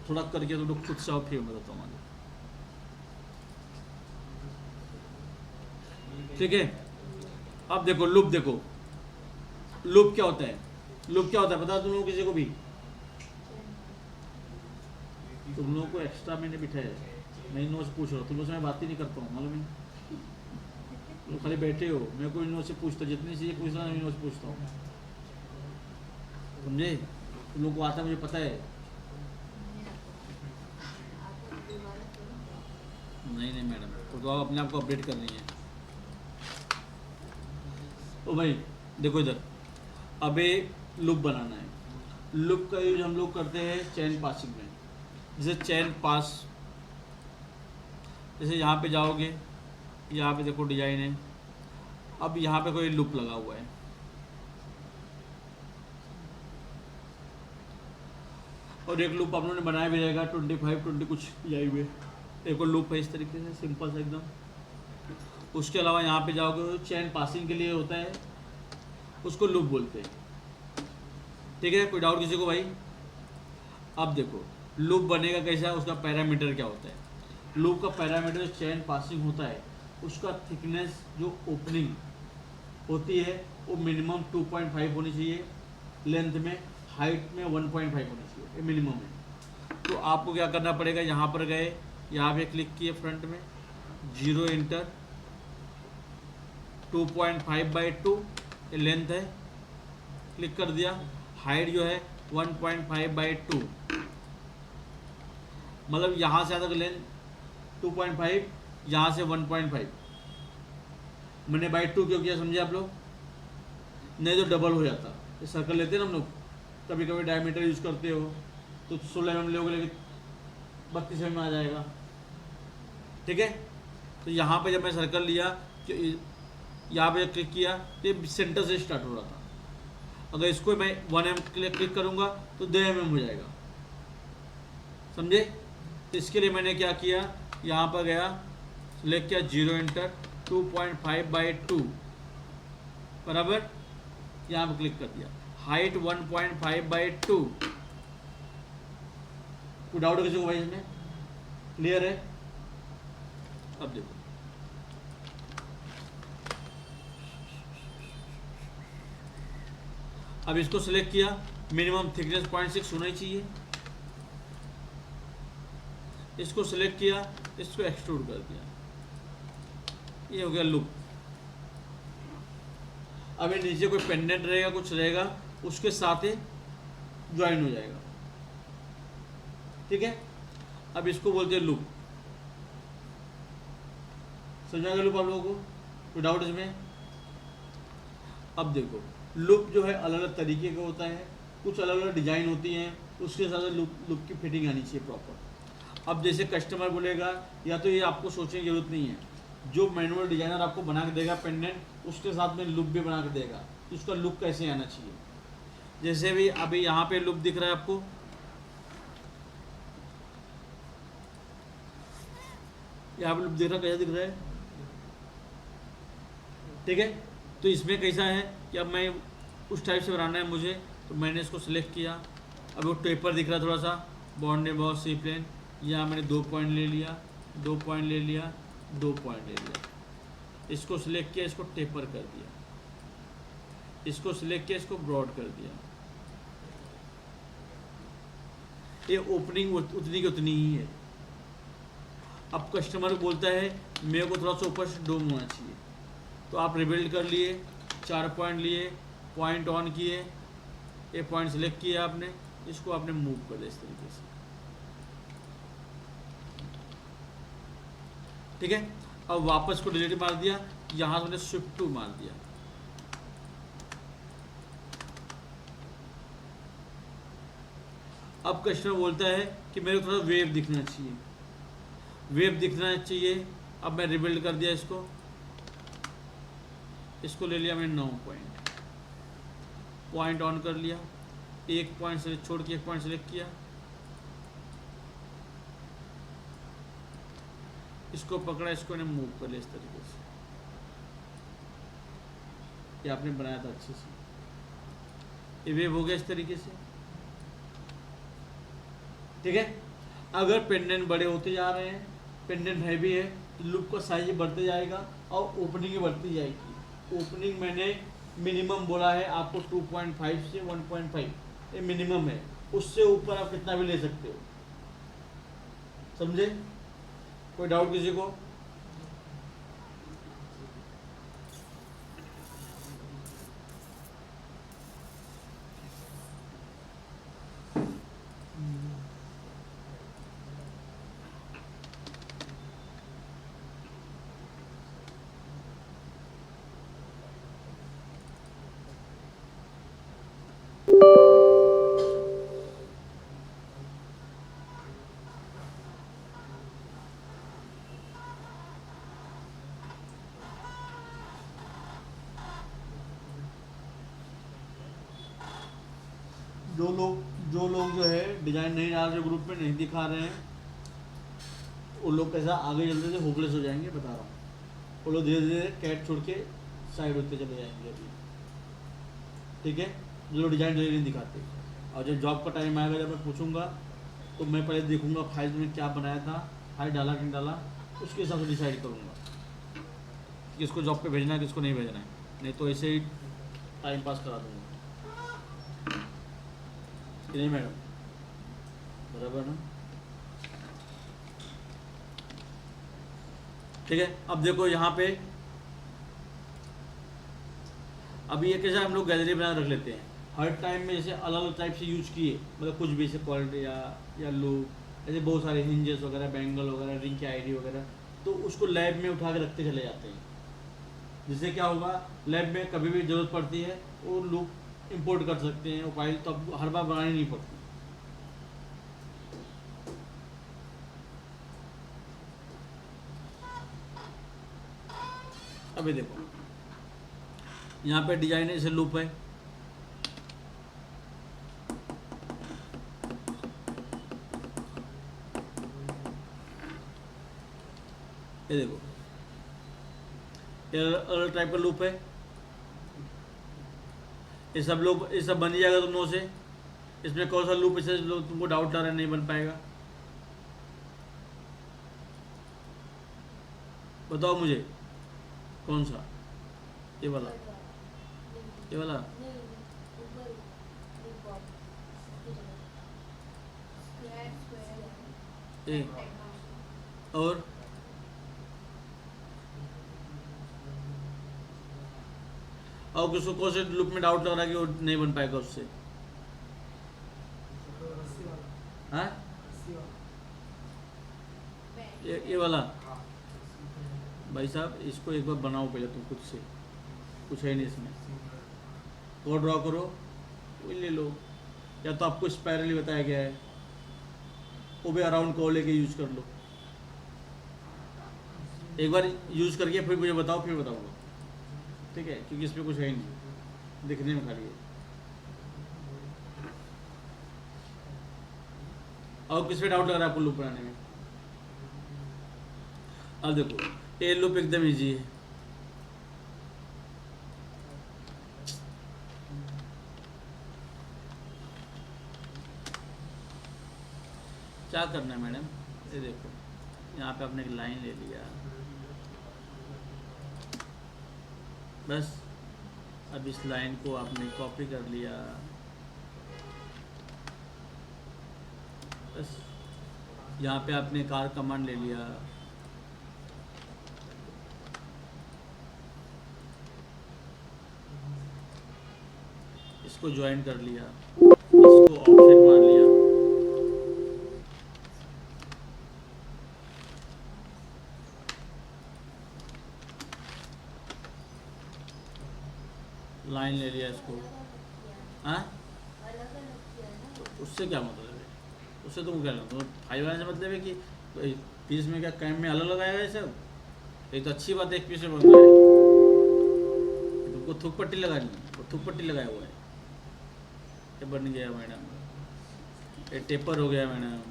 थोड़ा करके तो लोग खुद से आप फिर बताता हूँ आगे। ठीक है, अब देखो लूप, देखो लूप क्या होता है, लूप क्या होता है बता तुम लोग किसी को भी? तुम लोगों को एक्स्ट्रा मैंने बिठाया है, मैं इन लोगों से पूछ रहा हूँ, तुम लोग से मैं बात ही नहीं करता हूँ, मालूम है? तुम लोग खाली बैठे हो, मैं कोई इन लोगों से पूछता, जितनी चीज़ें पूछना मैं इन लोगों से पूछता हूँ, समझे? तुम लोग को आता है, मुझे पता है। नहीं मैडम, तो आप अपने आप को अपडेट कर रही हैं। ओ भाई देखो इधर, अबे लूप बनाना है। लूप का यूज हम लोग करते हैं चैन पासिंग में। जैसे चैन पास, जैसे यहाँ पे जाओगे, यहाँ पे देखो डिजाइन है, अब यहाँ पे कोई लूप लगा हुआ है, और एक लूप आप लोगों ने बनाया भी रहेगा 25-20 कुछ डिजाइन में, एक और लूप है इस तरीके से सिंपल सा एकदम। उसके अलावा यहाँ पे जाओगे तो चैन पासिंग के लिए होता है, उसको लूप बोलते हैं। ठीक है, कोई डाउट किसी को भाई? अब देखो लूप बनेगा कैसा, उसका पैरामीटर क्या होता है? लूप का पैरामीटर चैन पासिंग होता है, उसका थिकनेस जो ओपनिंग होती है वो मिनिमम 2.5 होनी चाहिए लेंथ में, हाइट में 1.5 होनी चाहिए, ये मिनिमम है। तो आपको क्या करना पड़ेगा, यहाँ पर गए, यहाँ पे क्लिक किए फ्रंट में, 0 इंटर, 2.5/2 ये लेंथ है, क्लिक कर दिया। हाइट जो है 1.5/2, मतलब यहाँ से आता लेंथ 2.5, यहाँ से 1.5। मैंने बाई 2 क्यों किया समझे आप लोग? नहीं तो डबल हो जाता। ये सर्कल लेते हैं ना हम लोग, कभी कभी डायमीटर यूज करते हो तो 16 mm लोगे, लेकिन 32 mm आ जाएगा। ठीक है, तो यहाँ पे जब मैं सर्कल लिया, यहाँ पे क्लिक किया तो ये सेंटर से स्टार्ट हो रहा था। अगर इसको मैं 1 mm क्लिक करूँगा तो 2 mm हो जाएगा, समझे? तो इसके लिए मैंने क्या किया, यहाँ पर गया, सेलेक्ट किया, 0 इंटर, 2.5/2 बराबर, यहाँ पर क्लिक कर दिया। हाइट 1.5/2। कोई डाउट है किसी को भाई इसमें? क्लियर है? अब देखो, अब इसको सिलेक्ट किया, मिनिमम थिकनेस 0.6 होना ही चाहिए। इसको सिलेक्ट किया, इसको एक्सट्रूड कर दिया, ये हो गया लूप। अब ये नीचे कोई पेंडेंट रहेगा, कुछ रहेगा, उसके साथ ही ज्वाइन हो जाएगा। ठीक है, अब इसको बोलते हैं लूप। समझा गया लूप आप लोगों को? कोई डाउट इसमें? अब देखो लूप जो है अलग अलग तरीके का होता है, कुछ अलग अलग डिजाइन होती हैं, उसके हिसाब से लूप की फिटिंग आनी चाहिए प्रॉपर। अब जैसे कस्टमर बोलेगा, या तो ये आपको सोचने की जरूरत नहीं है, जो मैनुअल डिजाइनर आपको बना के देगा पेंडेंट, उसके साथ में लूप भी बना के देगा, तो उसका लुक कैसे आना चाहिए। जैसे भी अभी यहाँ पे लूप दिख रहा है आपको, यहाँ पे लूप दिख रहा है, कैसा दिख रहा है? ठीक है, तो इसमें कैसा है कि अब मैं उस टाइप से बनाना है मुझे, तो मैंने इसको सिलेक्ट किया। अब वो टेपर दिख रहा है थोड़ा सा, बॉन्ड बहुत सी प्लेन, यहाँ मैंने 2 पॉइंट ले लिया, 2 पॉइंट ले लिया, 2 पॉइंट ले लिया, इसको सिलेक्ट किया, इसको टेपर कर दिया, इसको सिलेक्ट किया, इसको ब्रॉड कर दिया। ये ओपनिंग उतनी की उतनी ही है। अब कस्टमर बोलता है मेरे को थोड़ा सा ऊपर से डोम होना चाहिए, तो आप रिबिल्ड कर लिए, 4 पॉइंट लिए, पॉइंट ऑन किए, ये पॉइंट सिलेक्ट किया आपने, इसको आपने मूव कर दिया इस तरीके से। ठीक है, अब वापस को डिलीट मार दिया, यहाँ से मैंने शिफ्ट 2 मार दिया, अब कस्टमर बोलता है कि मेरे को थोड़ा वेव दिखना चाहिए, वेव दिखना चाहिए। अब मैं रिबिल्ड कर दिया इसको ले लिया मैंने 9 पॉइंट ऑन कर लिया, एक पॉइंट सेलेक्ट छोड़ के एक पॉइंट सेलेक्ट किया, इसको पकड़ा, इसको ने मूव कर लिया इस तरीके से। ये आपने बनाया था अच्छे से, ये वेव हो गया इस तरीके से, ठीक है। अगर पेंडेंट बड़े होते जा रहे हैं, पेंडेंट हैवी है, तो लूप का साइज बढ़ते जाएगा और ओपनिंग बढ़ती जाएगी। ओपनिंग मैंने मिनिमम बोला है आपको 2.5 से 1.5, ये मिनिमम है, उससे ऊपर आप कितना भी ले सकते हो। समझे? कोई डाउट किसी को? जो लोग जो है डिजाइन नहीं डाल रहे, ग्रुप में नहीं दिखा रहे हैं, वो लोग कैसा आगे चलते थे होपलेस हो जाएंगे, बता रहा हूँ। वो लोग धीरे धीरे कैट छोड़ के साइड होते चले जाएंगे अभी, ठीक है। जो लोग डिजाइन नहीं दिखाते, और जब जॉब का टाइम आएगा, जब मैं पूछूंगा तो मैं पहले देखूंगा फाइल में क्या बनाया था, फाइल डाला कि नहीं डाला, उसके हिसाब से डिसाइड करूँगा किसको जॉब पे भेजना है, किसको नहीं भेजना है। नहीं तो ऐसे ही टाइम पास करा दूँगा, नहीं मैडम? बराबर ना? ठीक है। अब देखो यहाँ पे, अभी ये कैसा हम लोग गैलरी बना रख लेते हैं हर टाइम में, जैसे अलग अलग टाइप से यूज किए, मतलब कुछ भी, जैसे क्वालिटी या लूप, ऐसे बहुत सारे हिंजेस वगैरह, बैंगल वगैरह, रिंग की आईडी वगैरह, तो उसको लैब में उठा के रखते चले जाते हैं। जिससे क्या होगा, लैब में कभी भी ज़रूरत पड़ती है वो लूप इंपोर्ट कर सकते हैं, वो फाइल तो अब हर बार बनानी नहीं पड़ती। अभी देखो यहाँ पे डिजाइन ऐसे लूप है, ये देखो ये अलग टाइप का लूप है। ये सब बन ही जाएगा तुम से। इसमें कौन सा लूप इसे तुमको डाउट आ रहा है नहीं बन पाएगा, बताओ मुझे कौन सा? ये वाला, ये वाला। ए, और किसको कौन से लूप में डाउट लग रहा है कि वो नहीं बन पाएगा उससे? हाँ, ये वाला। भाई साहब इसको एक बार बनाओ पहले तुम खुद से, कुछ है नहीं इसमें। कोड ड्रॉ करो, वही ले लो, या तो आपको स्पाइरली बताया गया है वो भी अराउंड को लेके यूज कर लो। एक बार यूज करके फिर मुझे बताओ, फिर बताऊंगा, ठीक है? क्योंकि इसमें कुछ है ही नहीं, दिखने में खाली है। और किस पे डाउट लग रहा है आपको लूप बनाने में? अब देखो ये लूप एकदम इजी है, क्या करना है मैडम? ये देखो यहाँ पे आपने एक लाइन ले लिया, बस। अब इस लाइन को आपने कॉपी कर लिया, बस। यहाँ पे आपने कार कमांड ले लिया, इसको ज्वाइन कर लिया, इसको ऑप्शन मार लिया, लाइन ले लिया इसको। हाँ, तो उससे क्या मतलब है? उससे तुम क्या लगता है 5 आने से मतलब है कि पीस में क्या कैम में अलग लगाया है सब। ये तो अच्छी बात है, एक पीस में बन रहा है। तुमको थूक पट्टी लगानी है, वो थूक पट्टी लगाया हुआ है। ये बन गया मैडम, ये टेपर हो गया मैडम।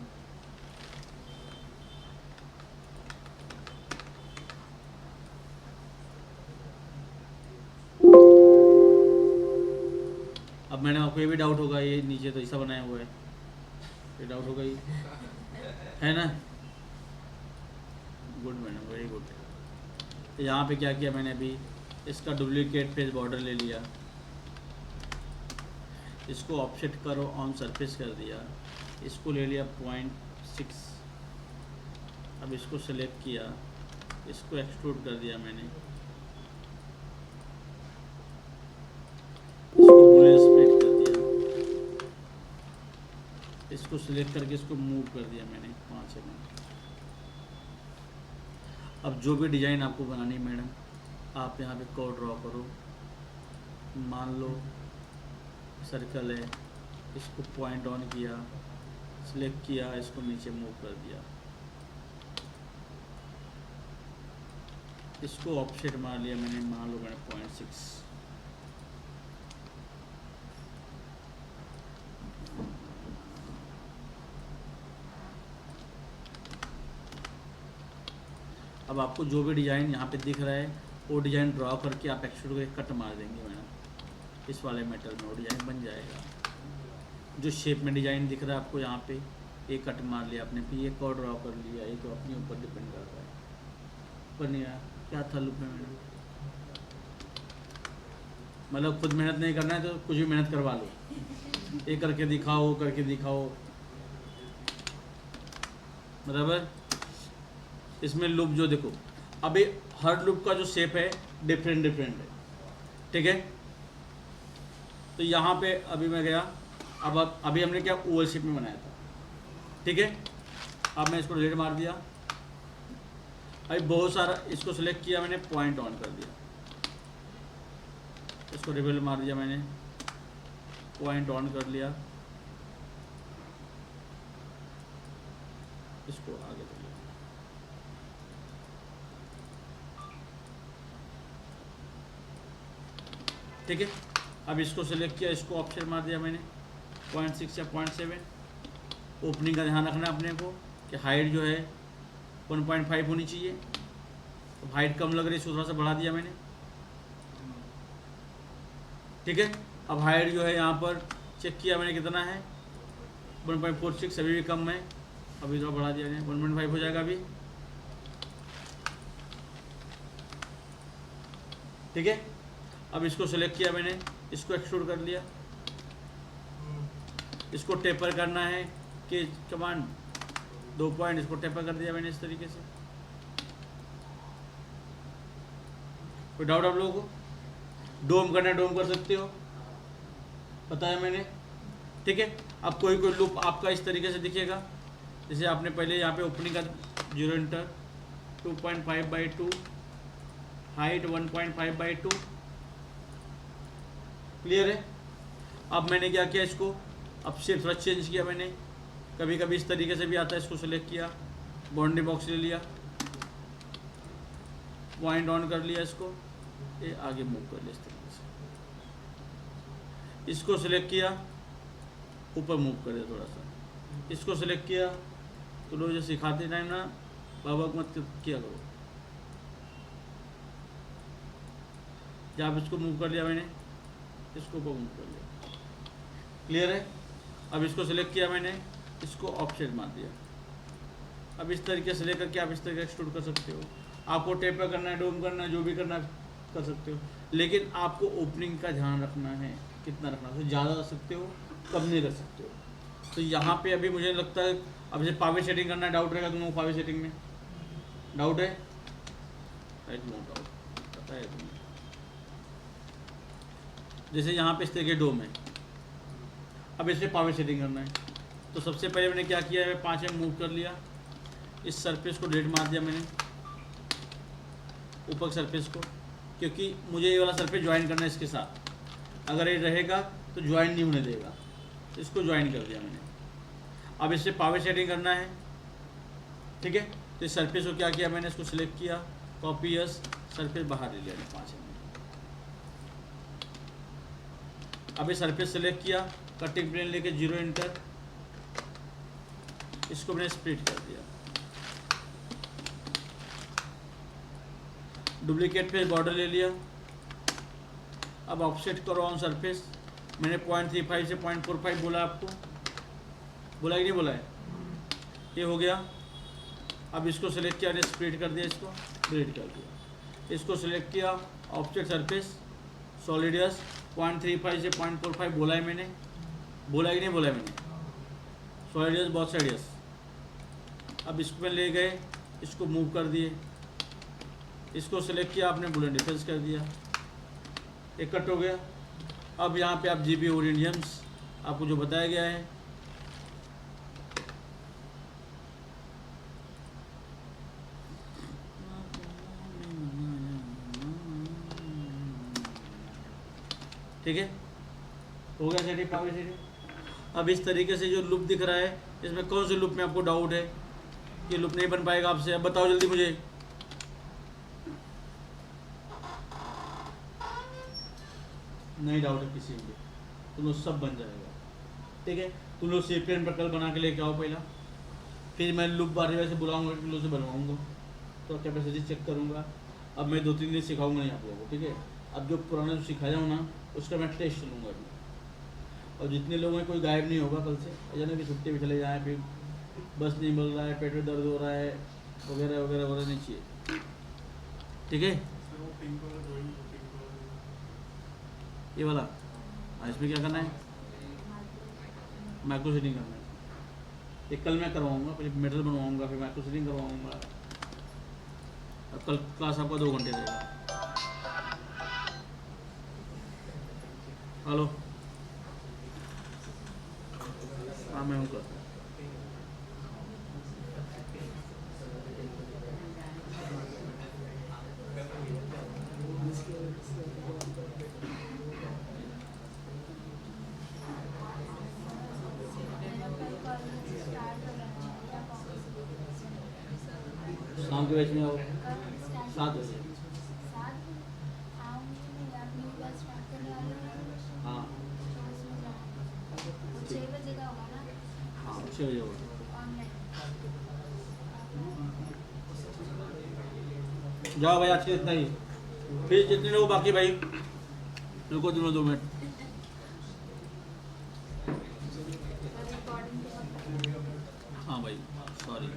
अब मैडम आपको ये भी डाउट होगा, ये नीचे तो ऐसा बनाया हुआ है, ये डाउट होगा ही है ना। Good madam, very good. तो यहाँ पे क्या किया मैंने अभी, इसका डुप्लीकेट पेज बॉर्डर ले लिया, इसको ऑफसेट करो ऑन सरफेस कर दिया, इसको ले लिया 0.6। अब इसको सेलेक्ट किया, इसको एक्सट्रूड कर दिया मैंने, इसको बुलेट स्प्लिट कर दिया, इसको सिलेक्ट करके इसको मूव कर दिया मैंने 5 mm। अब जो भी डिज़ाइन आपको बनानी मैडम, आप यहाँ पे कर्व ड्रॉ करो। मान लो सर्कल है, इसको पॉइंट ऑन किया, सिलेक्ट किया, इसको नीचे मूव कर दिया, इसको ऑफसेट मार लिया मैंने, मान लो मैंने 0.6। अब आपको जो भी डिज़ाइन यहाँ पे दिख रहा है वो डिज़ाइन ड्रॉ करके आप एक्सट्रूड करके कट मार देंगे मैडम, इस वाले मेटल में वो डिज़ाइन बन जाएगा। जो शेप में डिज़ाइन दिख रहा है आपको यहाँ पे, ये कट मार लिया आपने, फिर ये कर्व ड्रॉ कर लिया, ये तो अपने ऊपर डिपेंड करता है। पर नहीं यार, क्या था लुक में मैडम, मतलब खुद मेहनत नहीं करना है तो कुछ भी मेहनत करवा लो, ये करके दिखाओ, वो करके दिखाओ, बराबर। इसमें लूप जो देखो, अभी हर लूप का जो शेप है डिफरेंट है, ठीक है। तो यहाँ पे अभी मैं गया, अब अभी हमने क्या ओवल शेप में बनाया था, ठीक है। अब मैं इसको डिलीट मार दिया, अभी बहुत सारा इसको सिलेक्ट किया मैंने, पॉइंट ऑन कर दिया, इसको रिबेल मार दिया मैंने, पॉइंट ऑन कर लिया, इसको आगे कर लिया, ठीक है। अब इसको सेलेक्ट किया, इसको ऑप्शन मार दिया मैंने 0.6 या 0.7। ओपनिंग का ध्यान रखना है अपने को कि हाइट जो है 1.5 होनी चाहिए। तो हाइट कम लग रही है, इसको थोड़ा सा बढ़ा दिया मैंने, ठीक है। अब हाइट जो है यहाँ पर चेक किया मैंने कितना है, 1.46, अभी भी कम है, अभी थोड़ा बढ़ा दिया मैंने, 1.5 हो जाएगा अभी, ठीक है। अब इसको सेलेक्ट किया मैंने, इसको एक्सट्रूड कर लिया, इसको टेपर करना है कि कमांड 2 पॉइंट, इसको टेपर कर दिया मैंने इस तरीके से। कोई डाउट आप लोगों को? डोम करना है डोम कर सकते हो, बताया मैंने, ठीक है। अब कोई कोई लूप आपका इस तरीके से दिखेगा, जैसे आपने पहले यहाँ पे ओपनिंग का 0 इंटर 2.5/2, हाइट 1.5/2, क्लियर है। अब मैंने क्या किया, इसको अब शेप थोड़ा चेंज किया मैंने, कभी कभी इस तरीके से भी आता है, इसको सेलेक्ट किया, बाउंड्री बॉक्स ले लिया, पॉइंट ऑन कर लिया, इसको ये आगे मूव कर लिया इस तरीके से, इसको सेलेक्ट किया, ऊपर मूव कर दिया थोड़ा सा, इसको सेलेक्ट किया। तो लोग जो सिखाते टाइम ना बाबा को मत किया करो, जब इसको मूव कर लिया मैंने, इसको ऊपर मूव कर लिया, क्लियर है। अब इसको सेलेक्ट किया मैंने, इसको ऑफसेट मार दिया। अब इस तरीके से लेकर के आप इस तरीके एक्सट्रूड कर सकते हो, आपको टेपर करना है, डोम करना है, जो भी करना है कर सकते हो, लेकिन आपको ओपनिंग का ध्यान रखना है, कितना रखना है, तो ज़्यादा रख सकते हो, कम नहीं रख सकते हो। तो यहाँ पे अभी मुझे लगता है, अब जैसे पावर सेटिंग करना है, डाउट रहेगा तुम लोग, पावर सेटिंग में डाउट है, राइट, नो डाउट, पता है तुम्हें। जैसे यहाँ पे इस तरीके डोम है, अब इसे पावर सेटिंग करना है, तो सबसे पहले मैंने क्या किया है, 5 मूव कर लिया, इस सरफेस को डिलीट मार दिया मैंने, ऊपर सरफेस को, क्योंकि मुझे ये वाला सरफेस ज्वाइन करना है इसके साथ, अगर ये रहेगा तो ज्वाइन नहीं होने देगा, इसको ज्वाइन कर दिया मैंने। अब इससे पावर सेटिंग करना है, ठीक है। तो इस सरफेस को क्या किया मैंने, इसको सिलेक्ट किया, कॉपी यस, सरफेस बाहर ले लिया 5 mm। अब ये सरफेस सेलेक्ट किया, कटिंग प्लेन लेके 0 इंटर, इसको मैंने स्प्लिट कर दिया। डुप्लीकेट पे बॉर्डर ले लिया। अब ऑफसेट करो ऑन सरफेस, मैंने 0.35 से 0.45 बोला आपको, बोला कि नहीं बोला है, ये हो गया। अब इसको सेलेक्ट किया, स्प्लिट कर दिया, इसको डिलीट कर दिया। इसको सेलेक्ट किया, ऑफसेट सरफेस सॉलिडियस 0.35 से 0.45 बोला है मैंने, बोला कि नहीं बोला है मैंने, सॉलिडियस बहुत साइडियस। अब इसको में ले गए, इसको मूव कर दिए, इसको सेलेक्ट किया आपने, बुलेट डिफेंस कर दिया, एक कट हो गया। अब यहाँ पे आप जीबी ओरिएंटियम्स आपको जो बताया गया है, ठीक है, हो गया सेटिंग, पावर सेटिंग। अब इस तरीके से जो लूप दिख रहा है, इसमें कौन से लूप में आपको डाउट है, ये लूप नहीं बन पाएगा आपसे, अब बताओ जल्दी मुझे। नहीं डाउट है किसी में, तुम लोग सब बन जाएगा, ठीक है। तुम लोग सीक्वेंस पर कल बना के लेके आओ पहला, फिर मैं लूप बारे वैसे बुलाऊंगा, तुम लोग से बनवाऊंगा, तो कैपेसिटी चेक करूंगा। अब मैं 2-3 दिन सिखाऊंगा नहीं आप लोगों को, ठीक है। अब जो पुराना जो सिखाया हूँ ना, उसका मैं टेस्ट लूँगा अभी। और जितने लोग हैं कोई गायब नहीं होगा कल से, ऐसा ना कि छुट्टी पे चले जाएँ, फिर बस नहीं मिल रहा है, पेट में दर्द हो रहा है वगैरह वगैरह वगैरह नहीं चाहिए, ठीक है। सर वो पिंक वाला ड्राइंग, पिंक वाला ये वाला इसमें क्या करना है, माइक्रो सेटिंग करना है। ये कल मैं करवाऊँगा, पहले मेटल बनवाऊँगा, फिर माइक्रो सेटिंग करवाऊँगा। अब कल क्लास आपका 2 घंटे रहेगा। हेलो, हाँ मैं हूँ करता। शाम के बैच में आओ 7 बजे। हाँ हाँ 6 बजे होगा। जाओ भाई, आज के इतना ही, फिर जितने लोग बाकी भाई रुको 2 मिनट। हाँ भाई सॉरी।